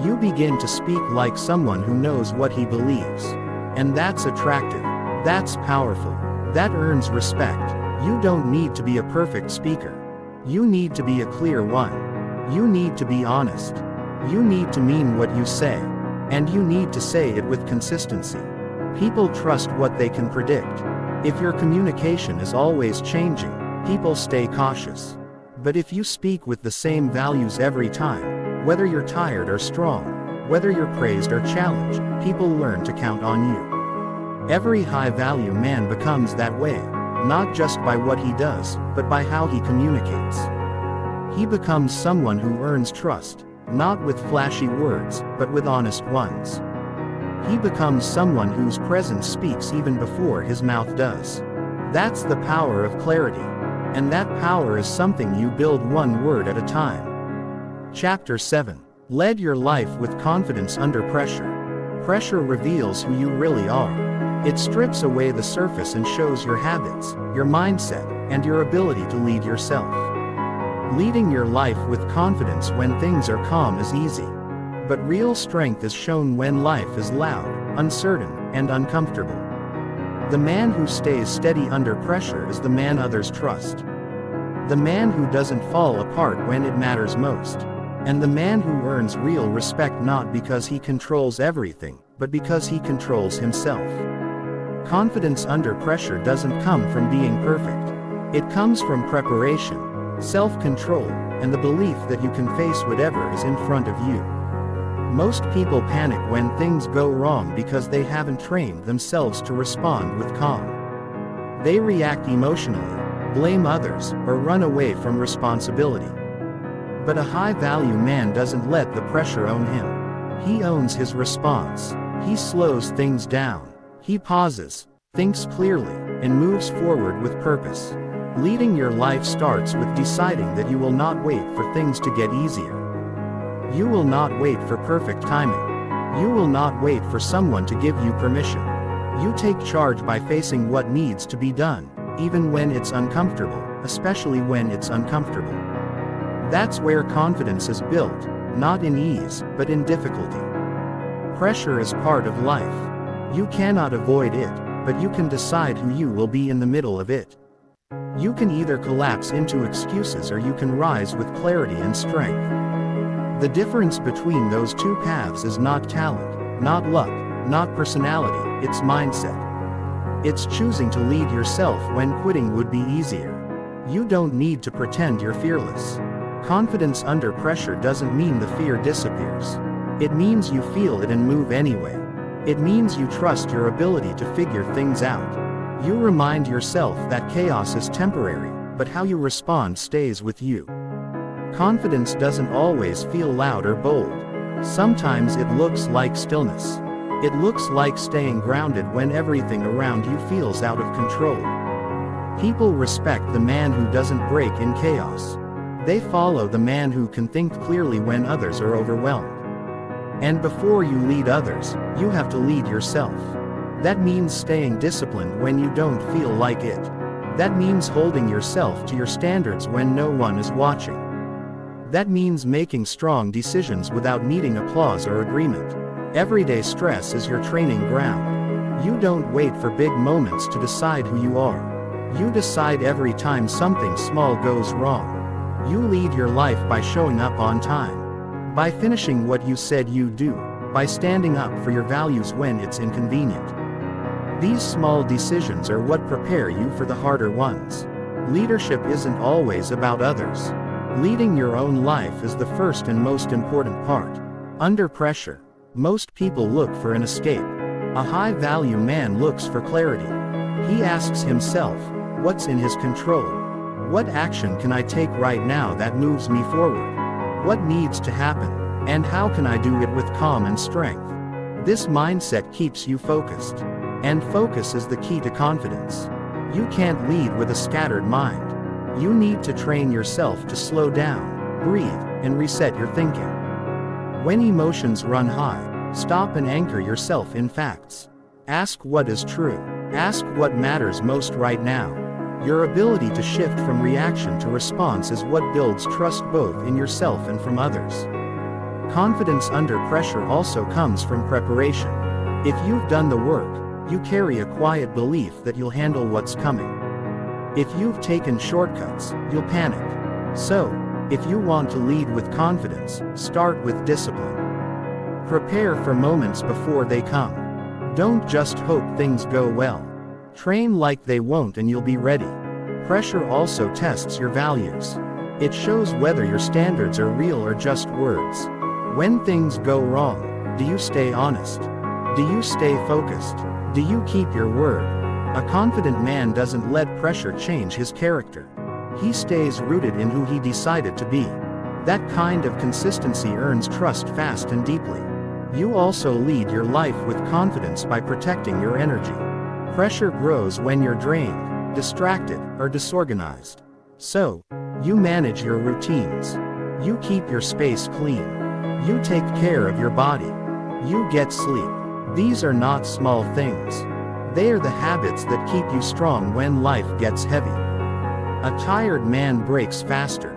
You begin to speak like someone who knows what he believes. And that's attractive. That's powerful. That earns respect. You don't need to be a perfect speaker. You need to be a clear one. You need to be honest. You need to mean what you say. And you need to say it with consistency. People trust what they can predict. If your communication is always changing, people stay cautious. But if you speak with the same values every time, whether you're tired or strong, whether you're praised or challenged, people learn to count on you. Every high-value man becomes that way, not just by what he does, but by how he communicates. He becomes someone who earns trust, not with flashy words, but with honest ones. He becomes someone whose presence speaks even before his mouth does. That's the power of clarity. And that power is something you build one word at a time. Chapter 7. Lead your life with confidence under pressure. Pressure reveals who you really are. It strips away the surface and shows your habits, your mindset, and your ability to lead yourself. Leading your life with confidence when things are calm is easy. But real strength is shown when life is loud, uncertain, and uncomfortable. The man who stays steady under pressure is the man others trust. The man who doesn't fall apart when it matters most. And the man who earns real respect not because he controls everything, but because he controls himself. Confidence under pressure doesn't come from being perfect. It comes from preparation, self-control, and the belief that you can face whatever is in front of you. Most people panic when things go wrong because they haven't trained themselves to respond with calm. They react emotionally, blame others, or run away from responsibility. But a high-value man doesn't let the pressure own him. He owns his response. He slows things down. He pauses, thinks clearly, and moves forward with purpose. Leading your life starts with deciding that you will not wait for things to get easier. You will not wait for perfect timing. You will not wait for someone to give you permission. You take charge by facing what needs to be done, even when it's uncomfortable, especially when it's uncomfortable. That's where confidence is built, not in ease, but in difficulty. Pressure is part of life. You cannot avoid it, but you can decide who you will be in the middle of it. You can either collapse into excuses or you can rise with clarity and strength. The difference between those two paths is not talent, not luck, not personality, it's mindset. It's choosing to lead yourself when quitting would be easier. You don't need to pretend you're fearless. Confidence under pressure doesn't mean the fear disappears. It means you feel it and move anyway. It means you trust your ability to figure things out. You remind yourself that chaos is temporary, but how you respond stays with you. Confidence doesn't always feel loud or bold. Sometimes it looks like stillness. It looks like staying grounded when everything around you feels out of control. People respect the man who doesn't break in chaos. They follow the man who can think clearly when others are overwhelmed. And before you lead others, you have to lead yourself. That means staying disciplined when you don't feel like it. That means holding yourself to your standards when no one is watching. That means making strong decisions without needing applause or agreement. Everyday stress is your training ground. You don't wait for big moments to decide who you are. You decide every time something small goes wrong. You lead your life by showing up on time. By finishing what you said you'd do. By standing up for your values when it's inconvenient. These small decisions are what prepare you for the harder ones. Leadership isn't always about others. Leading your own life is the first and most important part. Under pressure, most people look for an escape. A high-value man looks for clarity. He asks himself, what's in his control? What action can I take right now that moves me forward? What needs to happen? And how can I do it with calm and strength? This mindset keeps you focused. And focus is the key to confidence. You can't lead with a scattered mind. You need to train yourself to slow down, breathe, and reset your thinking. When emotions run high, stop and anchor yourself in facts. Ask what is true. Ask what matters most right now. Your ability to shift from reaction to response is what builds trust both in yourself and from others. Confidence under pressure also comes from preparation. If you've done the work, you carry a quiet belief that you'll handle what's coming. If you've taken shortcuts, you'll panic. So, if you want to lead with confidence, start with discipline. Prepare for moments before they come. Don't just hope things go well. Train like they won't and you'll be ready. Pressure also tests your values. It shows whether your standards are real or just words. When things go wrong, do you stay honest? Do you stay focused? Do you keep your word? A confident man doesn't let pressure change his character. He stays rooted in who he decided to be. That kind of consistency earns trust fast and deeply. You also lead your life with confidence by protecting your energy. Pressure grows when you're drained, distracted, or disorganized. So, you manage your routines. You keep your space clean. You take care of your body. You get sleep. These are not small things. They are the habits that keep you strong when life gets heavy. A tired man breaks faster.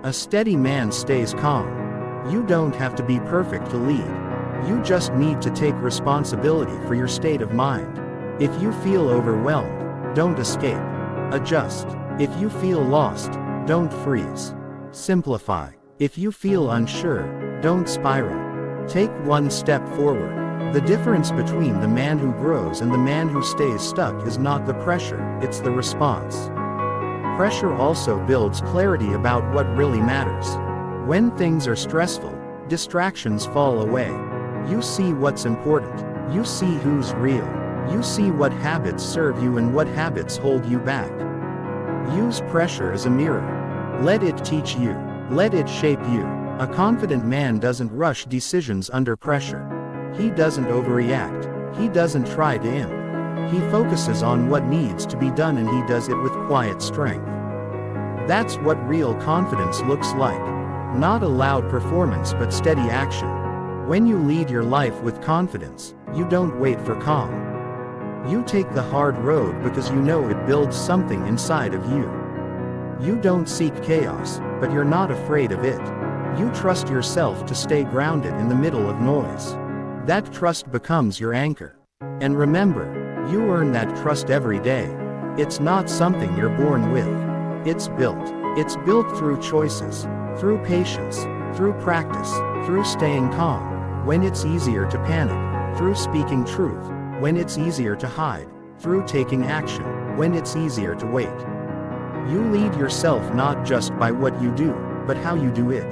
A steady man stays calm. You don't have to be perfect to lead. You just need to take responsibility for your state of mind. If you feel overwhelmed, don't escape. Adjust. If you feel lost, don't freeze. Simplify. If you feel unsure, don't spiral. Take one step forward. The difference between the man who grows and the man who stays stuck is not the pressure, it's the response. Pressure also builds clarity about what really matters. When things are stressful, Distractions fall away. You see what's important. You see who's real. You see what habits serve you and what habits hold you back. Use pressure as a mirror. Let it teach you. Let it shape you. A confident man doesn't rush decisions under pressure. He doesn't overreact. He doesn't try to imp. He focuses on what needs to be done and he does it with quiet strength. That's what real confidence looks like. Not a loud performance but steady action. When you lead your life with confidence, you don't wait for calm. You take the hard road because you know it builds something inside of you. You don't seek chaos, but you're not afraid of it. You trust yourself to stay grounded in the middle of noise. That trust becomes your anchor. And remember, you earn that trust every day. It's not something you're born with. It's built. It's built through choices, through patience, through practice, through staying calm when it's easier to panic, through speaking truth when it's easier to hide, through taking action when it's easier to wait. You lead yourself not just by what you do, but how you do it.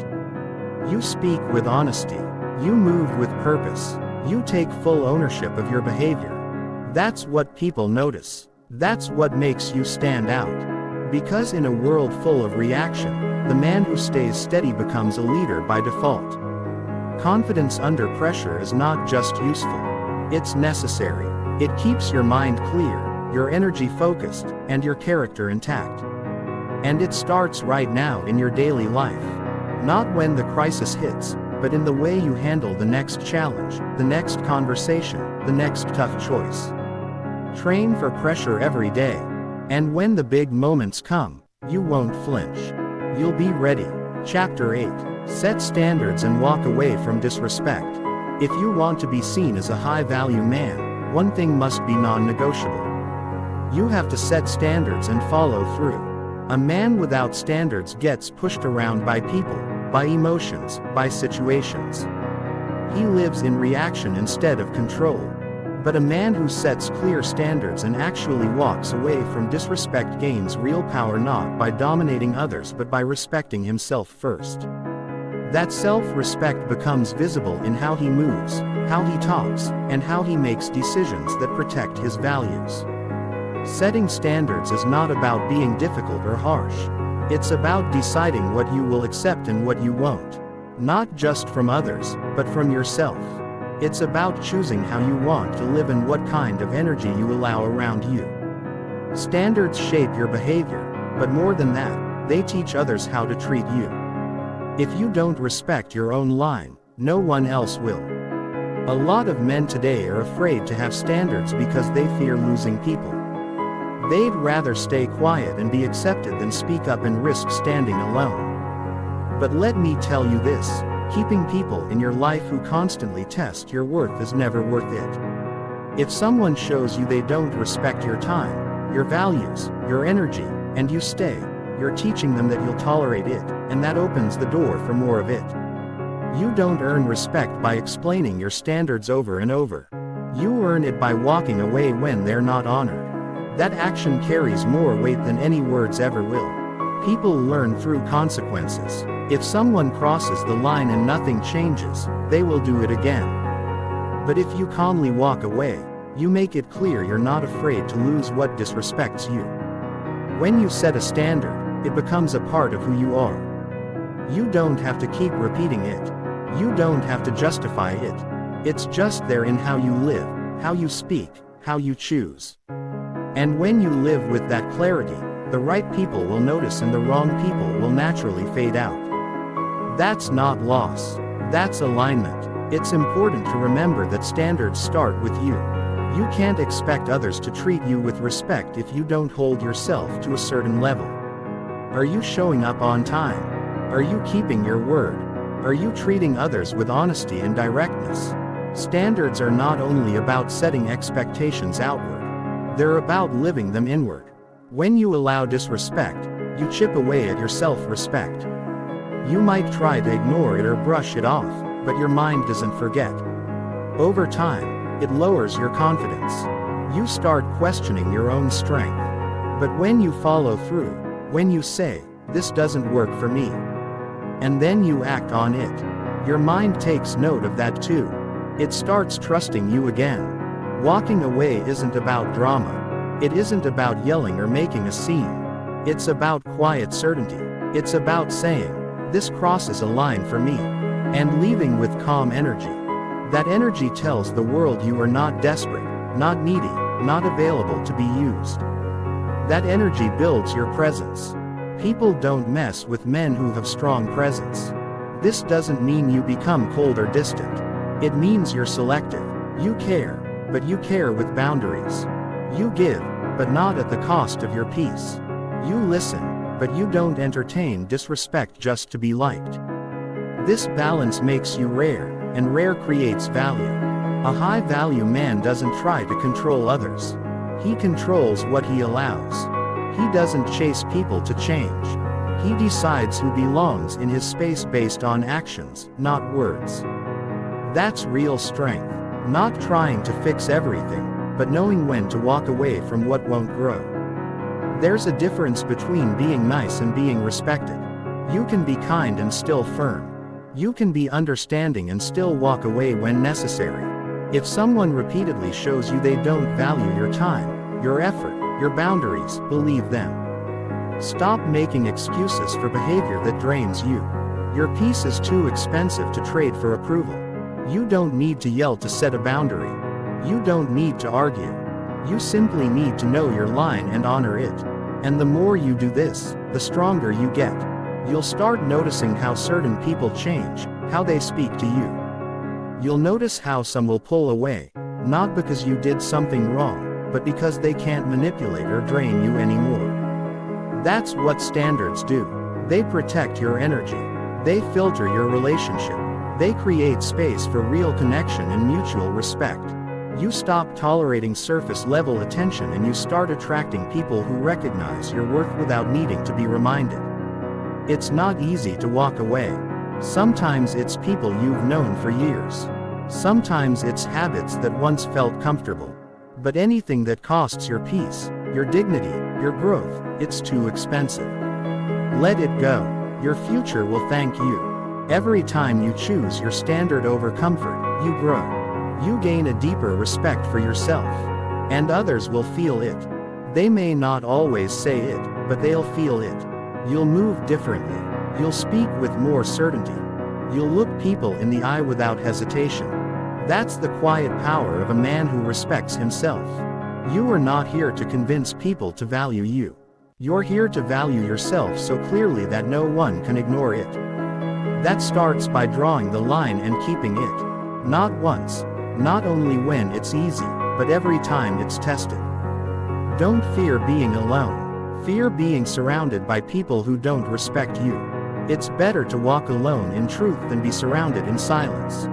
You speak with honesty. You move with purpose. You take full ownership of your behavior. That's what people notice. That's what makes you stand out. Because in a world full of reaction, the man who stays steady becomes a leader by default. Confidence under pressure is not just useful. It's necessary. It keeps your mind clear, your energy focused, and your character intact. And it starts right now in your daily life. Not when the crisis hits, but in the way you handle the next challenge, the next conversation, the next tough choice. Train for pressure every day. And when the big moments come, you won't flinch. You'll be ready. Chapter 8. Set standards and walk away from disrespect. If you want to be seen as a high-value man, one thing must be non-negotiable. You have to set standards and follow through. A man without standards gets pushed around by people, by emotions, by situations. He lives in reaction instead of control. But a man who sets clear standards and actually walks away from disrespect gains real power not by dominating others but by respecting himself first. That self-respect becomes visible in how he moves, how he talks, and how he makes decisions that protect his values. Setting standards is not about being difficult or harsh. It's about deciding what you will accept and what you won't. Not just from others, but from yourself. It's about choosing how you want to live and what kind of energy you allow around you. Standards shape your behavior, but more than that, they teach others how to treat you. If you don't respect your own line, no one else will. A lot of men today are afraid to have standards because they fear losing people. They'd rather stay quiet and be accepted than speak up and risk standing alone. But let me tell you this. Keeping people in your life who constantly test your worth is never worth it. If someone shows you they don't respect your time, your values, your energy, and you stay, you're teaching them that you'll tolerate it, and that opens the door for more of it. You don't earn respect by explaining your standards over and over. You earn it by walking away when they're not honored. That action carries more weight than any words ever will. People learn through consequences. If someone crosses the line and nothing changes, they will do it again. But if you calmly walk away, you make it clear you're not afraid to lose what disrespects you. When you set a standard, it becomes a part of who you are. You don't have to keep repeating it. You don't have to justify it. It's just there in how you live, how you speak, how you choose. And when you live with that clarity, the right people will notice and the wrong people will naturally fade out. That's not loss. That's alignment. It's important to remember that standards start with you. You can't expect others to treat you with respect if you don't hold yourself to a certain level. Are you showing up on time? Are you keeping your word? Are you treating others with honesty and directness? Standards are not only about setting expectations outward. They're about living them inward. When you allow disrespect, you chip away at your self-respect. You might try to ignore it or brush it off, but your mind doesn't forget. Over time, it lowers your confidence. You start questioning your own strength. But when you follow through, when you say, "This doesn't work for me," and then you act on it, Your mind takes note of that too. It starts trusting you again. Walking away isn't about drama. It isn't about yelling or making a scene. It's about quiet certainty. It's about saying, "This crosses a line for me," and leaving with calm energy. That energy tells the world you are not desperate, not needy, not available to be used. That energy builds your presence. People don't mess with men who have strong presence. This doesn't mean you become cold or distant. It means you're selective. You care, but you care with boundaries. You give, but not at the cost of your peace. You listen, but you don't entertain disrespect just to be liked. This balance makes you rare, and rare creates value. A high-value man doesn't try to control others. He controls what he allows. He doesn't chase people to change. He decides who belongs in his space based on actions, not words. That's real strength. Not trying to fix everything, but knowing when to walk away from what won't grow. There's a difference between being nice and being respected. You can be kind and still firm. You can be understanding and still walk away when necessary. If someone repeatedly shows you they don't value your time, your effort, your boundaries, believe them. Stop making excuses for behavior that drains you. Your peace is too expensive to trade for approval. You don't need to yell to set a boundary. You don't need to argue. You simply need to know your line and honor it. And the more you do this, the stronger you get. You'll start noticing how certain people change, how they speak to you. You'll notice how some will pull away, not because you did something wrong, but because they can't manipulate or drain you anymore. That's what standards do. They protect your energy. They filter your relationship. They create space for real connection and mutual respect. You stop tolerating surface-level attention and you start attracting people who recognize your worth without needing to be reminded. It's not easy to walk away. Sometimes it's people you've known for years. Sometimes it's habits that once felt comfortable. But anything that costs your peace, your dignity, your growth, it's too expensive. Let it go. Your future will thank you. Every time you choose your standard over comfort, you grow. You gain a deeper respect for yourself. And others will feel it. They may not always say it, but they'll feel it. You'll move differently. You'll speak with more certainty. You'll look people in the eye without hesitation. That's the quiet power of a man who respects himself. You are not here to convince people to value you. You're here to value yourself so clearly that no one can ignore it. That starts by drawing the line and keeping it. Not once, not only when it's easy, but every time it's tested. Don't fear being alone. Fear being surrounded by people who don't respect you. It's better to walk alone in truth than be surrounded in silence.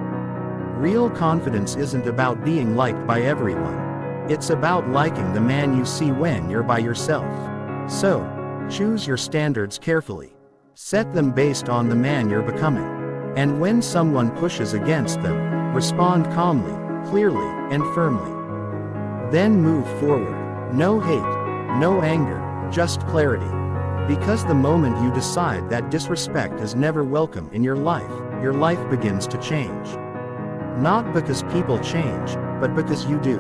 Real confidence isn't about being liked by everyone. It's about liking the man you see when you're by yourself. So, choose your standards carefully. Set them based on the man you're becoming. And when someone pushes against them, respond calmly, clearly, and firmly. Then move forward. No hate, no anger, just clarity. Because the moment you decide that disrespect is never welcome in your life begins to change. Not because people change, but because you do.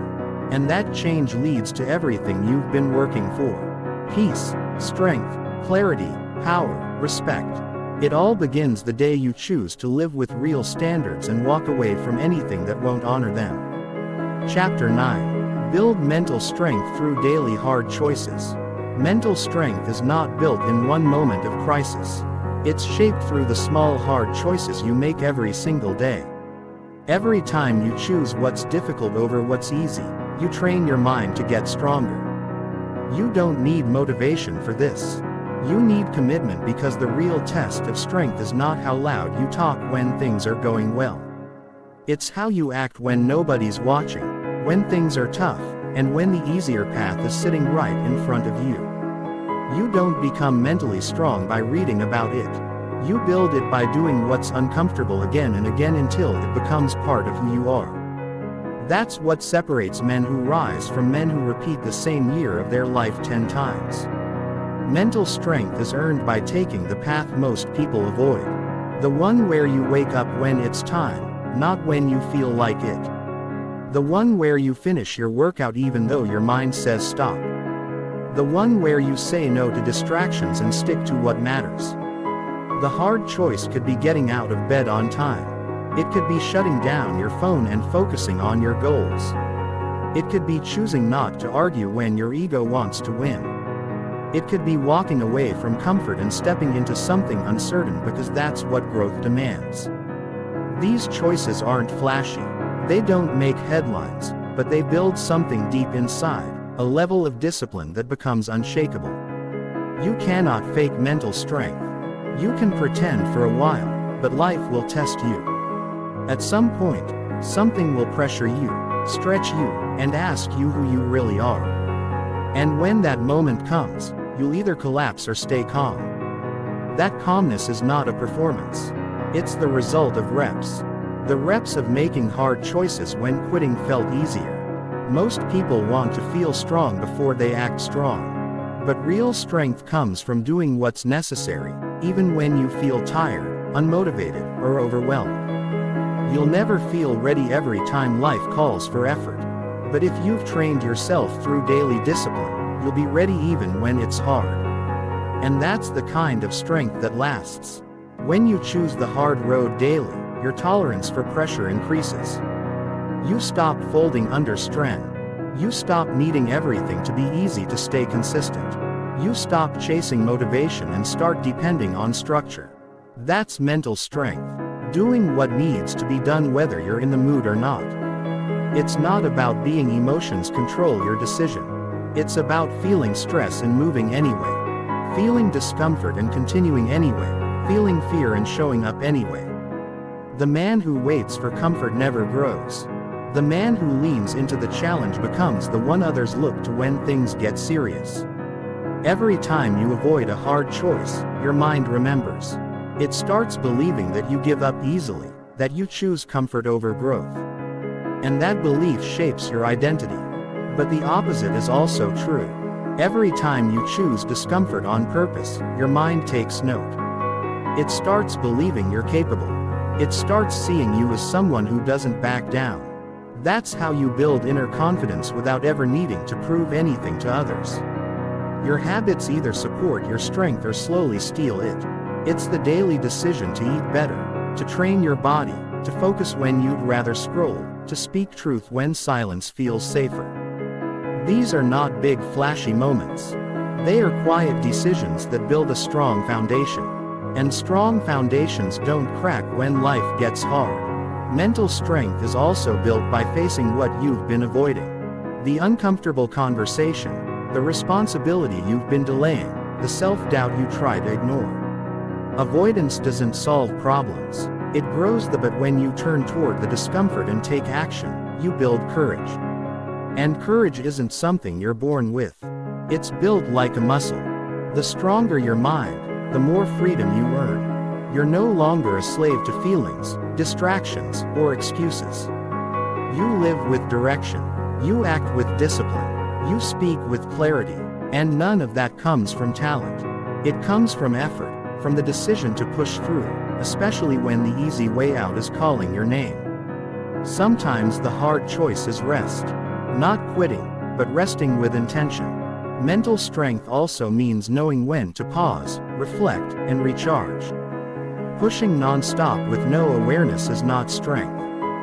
And that change leads to everything you've been working for. Peace, strength, clarity, power, respect. It all begins the day you choose to live with real standards and walk away from anything that won't honor them. Chapter 9. Build mental strength through daily hard choices. Mental strength is not built in one moment of crisis. It's shaped through the small hard choices you make every single day. Every time you choose what's difficult over what's easy, you train your mind to get stronger. You don't need motivation for this. You need commitment, because the real test of strength is not how loud you talk when things are going well. It's how you act when nobody's watching, when things are tough, and when the easier path is sitting right in front of you. You don't become mentally strong by reading about it. You build it by doing what's uncomfortable again and again until it becomes part of who you are. That's what separates men who rise from men who repeat the same year of their life 10 times. Mental strength is earned by taking the path most people avoid. The one where you wake up when it's time, not when you feel like it. The one where you finish your workout even though your mind says stop. The one where you say no to distractions and stick to what matters. The hard choice could be getting out of bed on time. It could be shutting down your phone and focusing on your goals. It could be choosing not to argue when your ego wants to win. It could be walking away from comfort and stepping into something uncertain because that's what growth demands. These choices aren't flashy. They don't make headlines, but they build something deep inside, a level of discipline that becomes unshakable. You cannot fake mental strength. You can pretend for a while, but life will test you. At some point, something will pressure you, stretch you, and ask you who you really are. And when that moment comes, you'll either collapse or stay calm. That calmness is not a performance. It's the result of reps. The reps of making hard choices when quitting felt easier. Most people want to feel strong before they act strong. But real strength comes from doing what's necessary, even when you feel tired, unmotivated, or overwhelmed. You'll never feel ready every time life calls for effort. But if you've trained yourself through daily discipline, you'll be ready even when it's hard. And that's the kind of strength that lasts. When you choose the hard road daily, your tolerance for pressure increases. You stop folding under strain. You stop needing everything to be easy to stay consistent. You stop chasing motivation and start depending on structure. That's mental strength. Doing what needs to be done whether you're in the mood or not. It's not about being emotions control your decision. It's about feeling stress and moving anyway. Feeling discomfort and continuing anyway. Feeling fear and showing up anyway. The man who waits for comfort never grows. The man who leans into the challenge becomes the one others look to when things get serious. Every time you avoid a hard choice, your mind remembers. It starts believing that you give up easily, that you choose comfort over growth. And that belief shapes your identity. But the opposite is also true. Every time you choose discomfort on purpose, your mind takes note. It starts believing you're capable. It starts seeing you as someone who doesn't back down. That's how you build inner confidence without ever needing to prove anything to others. Your habits either support your strength or slowly steal it. It's the daily decision to eat better, to train your body, to focus when you'd rather scroll, to speak truth when silence feels safer. These are not big flashy moments. They are quiet decisions that build a strong foundation. And strong foundations don't crack when life gets hard. Mental strength is also built by facing what you've been avoiding. The uncomfortable conversation, the responsibility you've been delaying, the self-doubt you try to ignore. Avoidance doesn't solve problems. It grows them, but when you turn toward the discomfort and take action, you build courage. And courage isn't something you're born with. It's built like a muscle. The stronger your mind, the more freedom you earn. You're no longer a slave to feelings, distractions, or excuses. You live with direction. You act with discipline. You speak with clarity. And none of that comes from talent. It comes from effort, from the decision to push through, especially when the easy way out is calling your name. Sometimes the hard choice is rest. Not quitting, but resting with intention. Mental strength also means knowing when to pause, reflect, and recharge. Pushing non-stop with no awareness is not strength.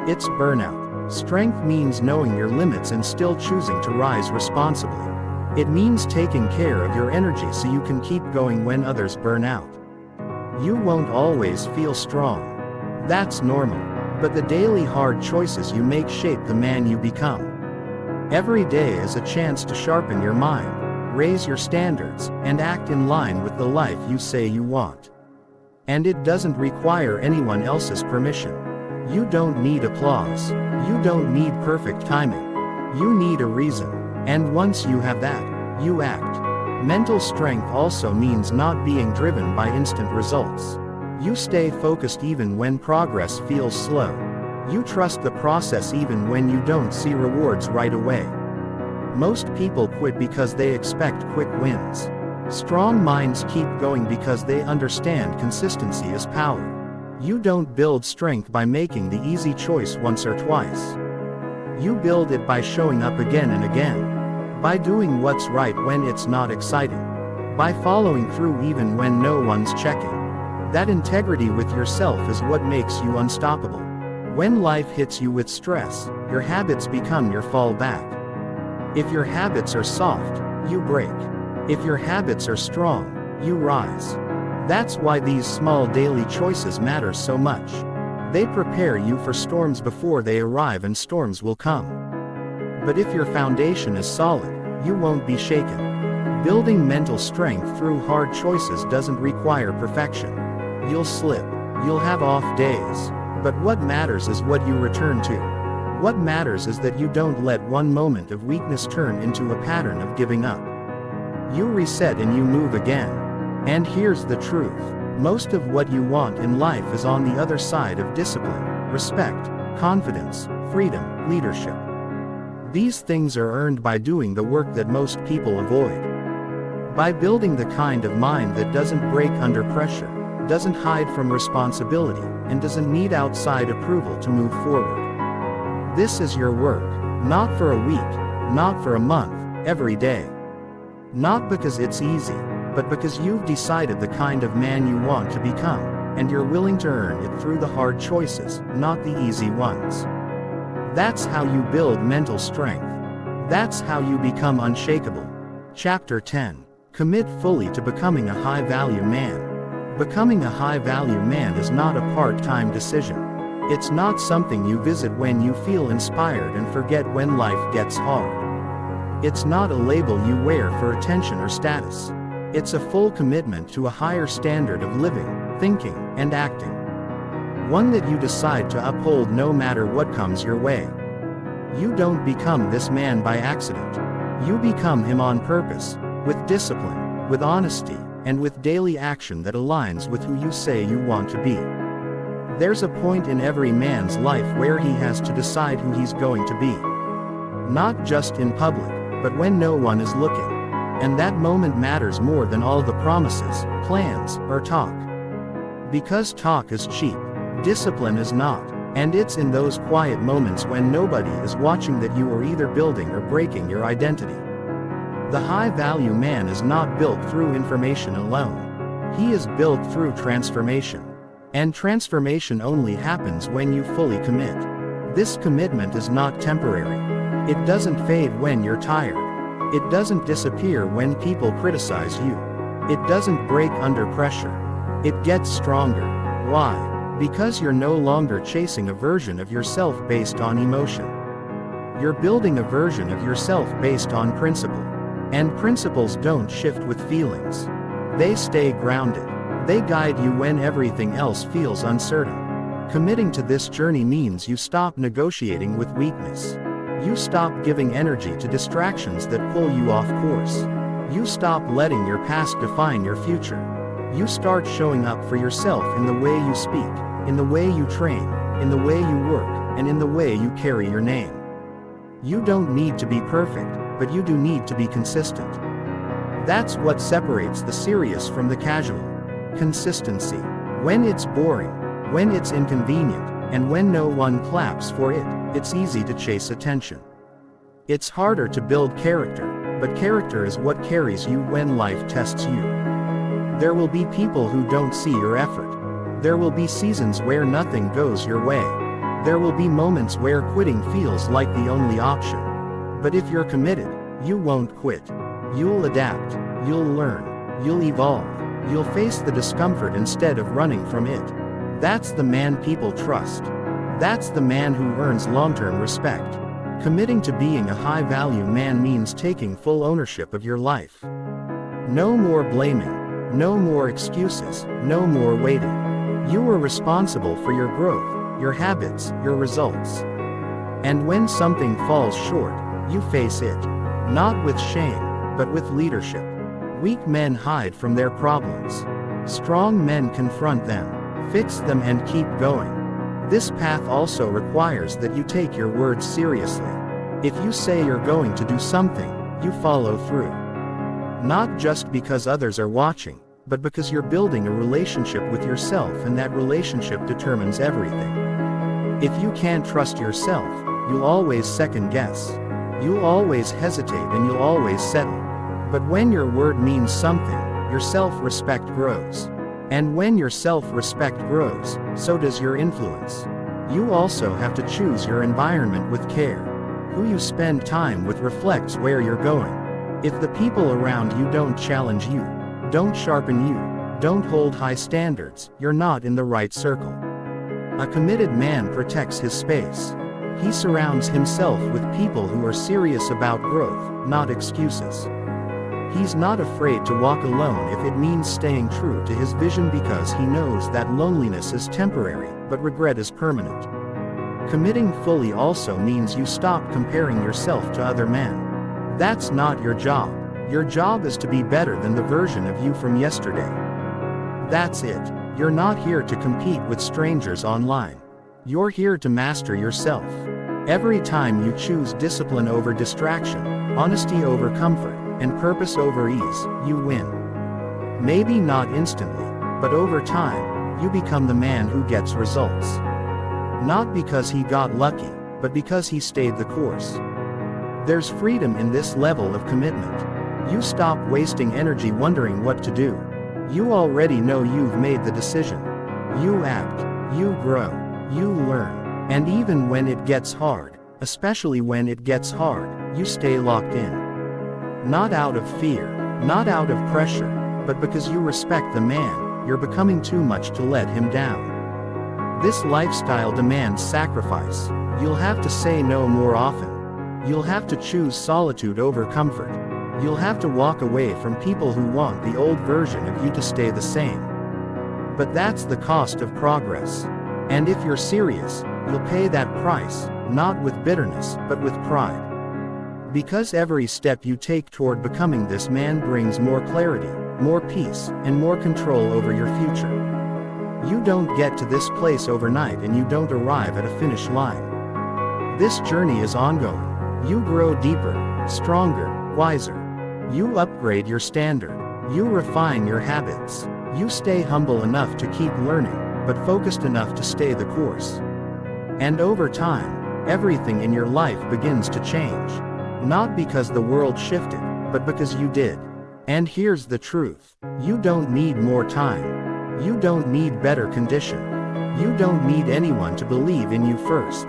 It's burnout. Strength means knowing your limits and still choosing to rise responsibly. It means taking care of your energy so you can keep going when others burn out. You won't always feel strong. That's normal. But the daily hard choices you make shape the man you become. Every day is a chance to sharpen your mind, raise your standards, and act in line with the life you say you want. And it doesn't require anyone else's permission. You don't need applause. You don't need perfect timing. You need a reason. And once you have that, you act. Mental strength also means not being driven by instant results. You stay focused even when progress feels slow. You trust the process even when you don't see rewards right away. Most people quit because they expect quick wins. Strong minds keep going because they understand consistency is power. You don't build strength by making the easy choice once or twice. You build it by showing up again and again. By doing what's right when it's not exciting. By following through even when no one's checking. That integrity with yourself is what makes you unstoppable. When life hits you with stress, your habits become your fallback. If your habits are soft, you break. If your habits are strong, you rise. That's why these small daily choices matter so much. They prepare you for storms before they arrive, and storms will come. But if your foundation is solid, you won't be shaken. Building mental strength through hard choices doesn't require perfection. You'll slip, you'll have off days. But what matters is what you return to. What matters is that you don't let one moment of weakness turn into a pattern of giving up. You reset and you move again. And here's the truth. Most of what you want in life is on the other side of discipline, respect, confidence, freedom, leadership. These things are earned by doing the work that most people avoid. By building the kind of mind that doesn't break under pressure, doesn't hide from responsibility, and doesn't need outside approval to move forward. This is your work, not for a week, not for a month, every day. Not because it's easy, but because you've decided the kind of man you want to become, and you're willing to earn it through the hard choices, not the easy ones. That's how you build mental strength. That's how you become unshakable. Chapter 10. Commit fully to becoming a high-value man. Becoming a high-value man is not a part-time decision. It's not something you visit when you feel inspired and forget when life gets hard. It's not a label you wear for attention or status. It's a full commitment to a higher standard of living, thinking, and acting. One that you decide to uphold no matter what comes your way. You don't become this man by accident. You become him on purpose, with discipline, with honesty, and with daily action that aligns with who you say you want to be. There's a point in every man's life where he has to decide who he's going to be. Not just in public, but when no one is looking. And that moment matters more than all the promises, plans, or talk. Because talk is cheap, discipline is not, and it's in those quiet moments when nobody is watching that you are either building or breaking your identity. The high-value man is not built through information alone. He is built through transformation. And transformation only happens when you fully commit. This commitment is not temporary. It doesn't fade when you're tired. It doesn't disappear when people criticize you. It doesn't break under pressure. It gets stronger. Why? Because you're no longer chasing a version of yourself based on emotion. You're building a version of yourself based on principle. And principles don't shift with feelings. They stay grounded. They guide you when everything else feels uncertain. Committing to this journey means you stop negotiating with weakness. You stop giving energy to distractions that pull you off course. You stop letting your past define your future. You start showing up for yourself in the way you speak, in the way you train, in the way you work, and in the way you carry your name. You don't need to be perfect, but you do need to be consistent. That's what separates the serious from the casual. Consistency. When it's boring, when it's inconvenient, and when no one claps for it, it's easy to chase attention. It's harder to build character, but character is what carries you when life tests you. There will be people who don't see your effort. There will be seasons where nothing goes your way. There will be moments where quitting feels like the only option. But if you're committed, you won't quit. You'll adapt, you'll learn, you'll evolve, you'll face the discomfort instead of running from it. That's the man people trust. That's the man who earns long-term respect. Committing to being a high-value man means taking full ownership of your life. No more blaming, no more excuses, no more waiting. You are responsible for your growth, your habits, your results. And when something falls short, you face it. Not with shame, but with leadership. Weak men hide from their problems. Strong men confront them, fix them, and keep going. This path also requires that you take your words seriously. If you say you're going to do something, you follow through. Not just because others are watching, but because you're building a relationship with yourself, and that relationship determines everything. If you can't trust yourself, you'll always second guess. You'll always hesitate, and you'll always settle. But when your word means something, your self-respect grows. And when your self-respect grows, so does your influence. You also have to choose your environment with care. Who you spend time with reflects where you're going. If the people around you don't challenge you, don't sharpen you, don't hold high standards, you're not in the right circle. A committed man protects his space. He surrounds himself with people who are serious about growth, not excuses. He's not afraid to walk alone if it means staying true to his vision, because he knows that loneliness is temporary, but regret is permanent. Committing fully also means you stop comparing yourself to other men. That's not your job. Your job is to be better than the version of you from yesterday. That's it. You're not here to compete with strangers online. You're here to master yourself. Every time you choose discipline over distraction, honesty over comfort, and purpose over ease, you win. Maybe not instantly, but over time, you become the man who gets results. Not because he got lucky, but because he stayed the course. There's freedom in this level of commitment. You stop wasting energy wondering what to do. You already know you've made the decision. You act, you grow, you learn, and even when it gets hard, especially when it gets hard, you stay locked in. Not out of fear, not out of pressure, but because you respect the man you're becoming too much to let him down. This lifestyle demands sacrifice. You'll have to say no more often. You'll have to choose solitude over comfort. You'll have to walk away from people who want the old version of you to stay the same. But that's the cost of progress. And if you're serious, you'll pay that price, not with bitterness, but with pride. Because every step you take toward becoming this man brings more clarity, more peace, and more control over your future. You don't get to this place overnight, and you don't arrive at a finish line. This journey is ongoing. You grow deeper, stronger, wiser. You upgrade your standard. You refine your habits. You stay humble enough to keep learning, but focused enough to stay the course. And over time, everything in your life begins to change. Not because the world shifted, but because you did. And here's the truth. You don't need more time. You don't need better condition. You don't need anyone to believe in you first.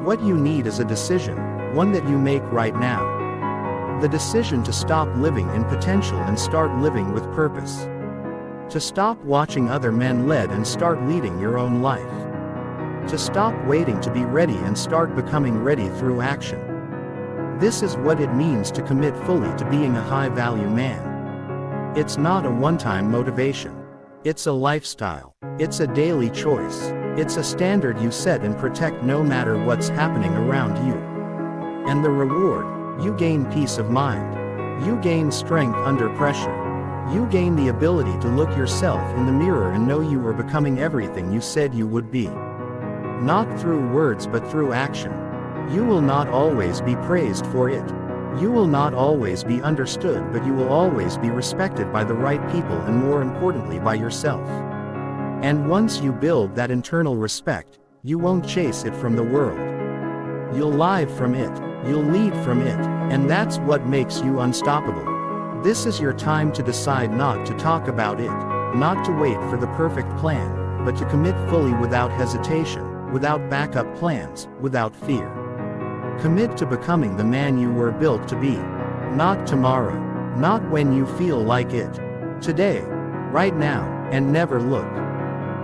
What you need is a decision, one that you make right now. The decision to stop living in potential and start living with purpose. To stop watching other men led and start leading your own life. To stop waiting to be ready and start becoming ready through action. This is what it means to commit fully to being a high-value man. It's not a one-time motivation. It's a lifestyle. It's a daily choice. It's a standard you set and protect no matter what's happening around you. And the reward? You gain peace of mind. You gain strength under pressure. You gain the ability to look yourself in the mirror and know you are becoming everything you said you would be. Not through words but through action. You will not always be praised for it. You will not always be understood, but you will always be respected by the right people, and more importantly by yourself. And once you build that internal respect, you won't chase it from the world. You'll live from it, you'll lead from it, and that's what makes you unstoppable. This is your time to decide not to talk about it, not to wait for the perfect plan, but to commit fully without hesitation, without backup plans, without fear. Commit to becoming the man you were built to be. Not tomorrow. Not when you feel like it. Today. Right now, and never look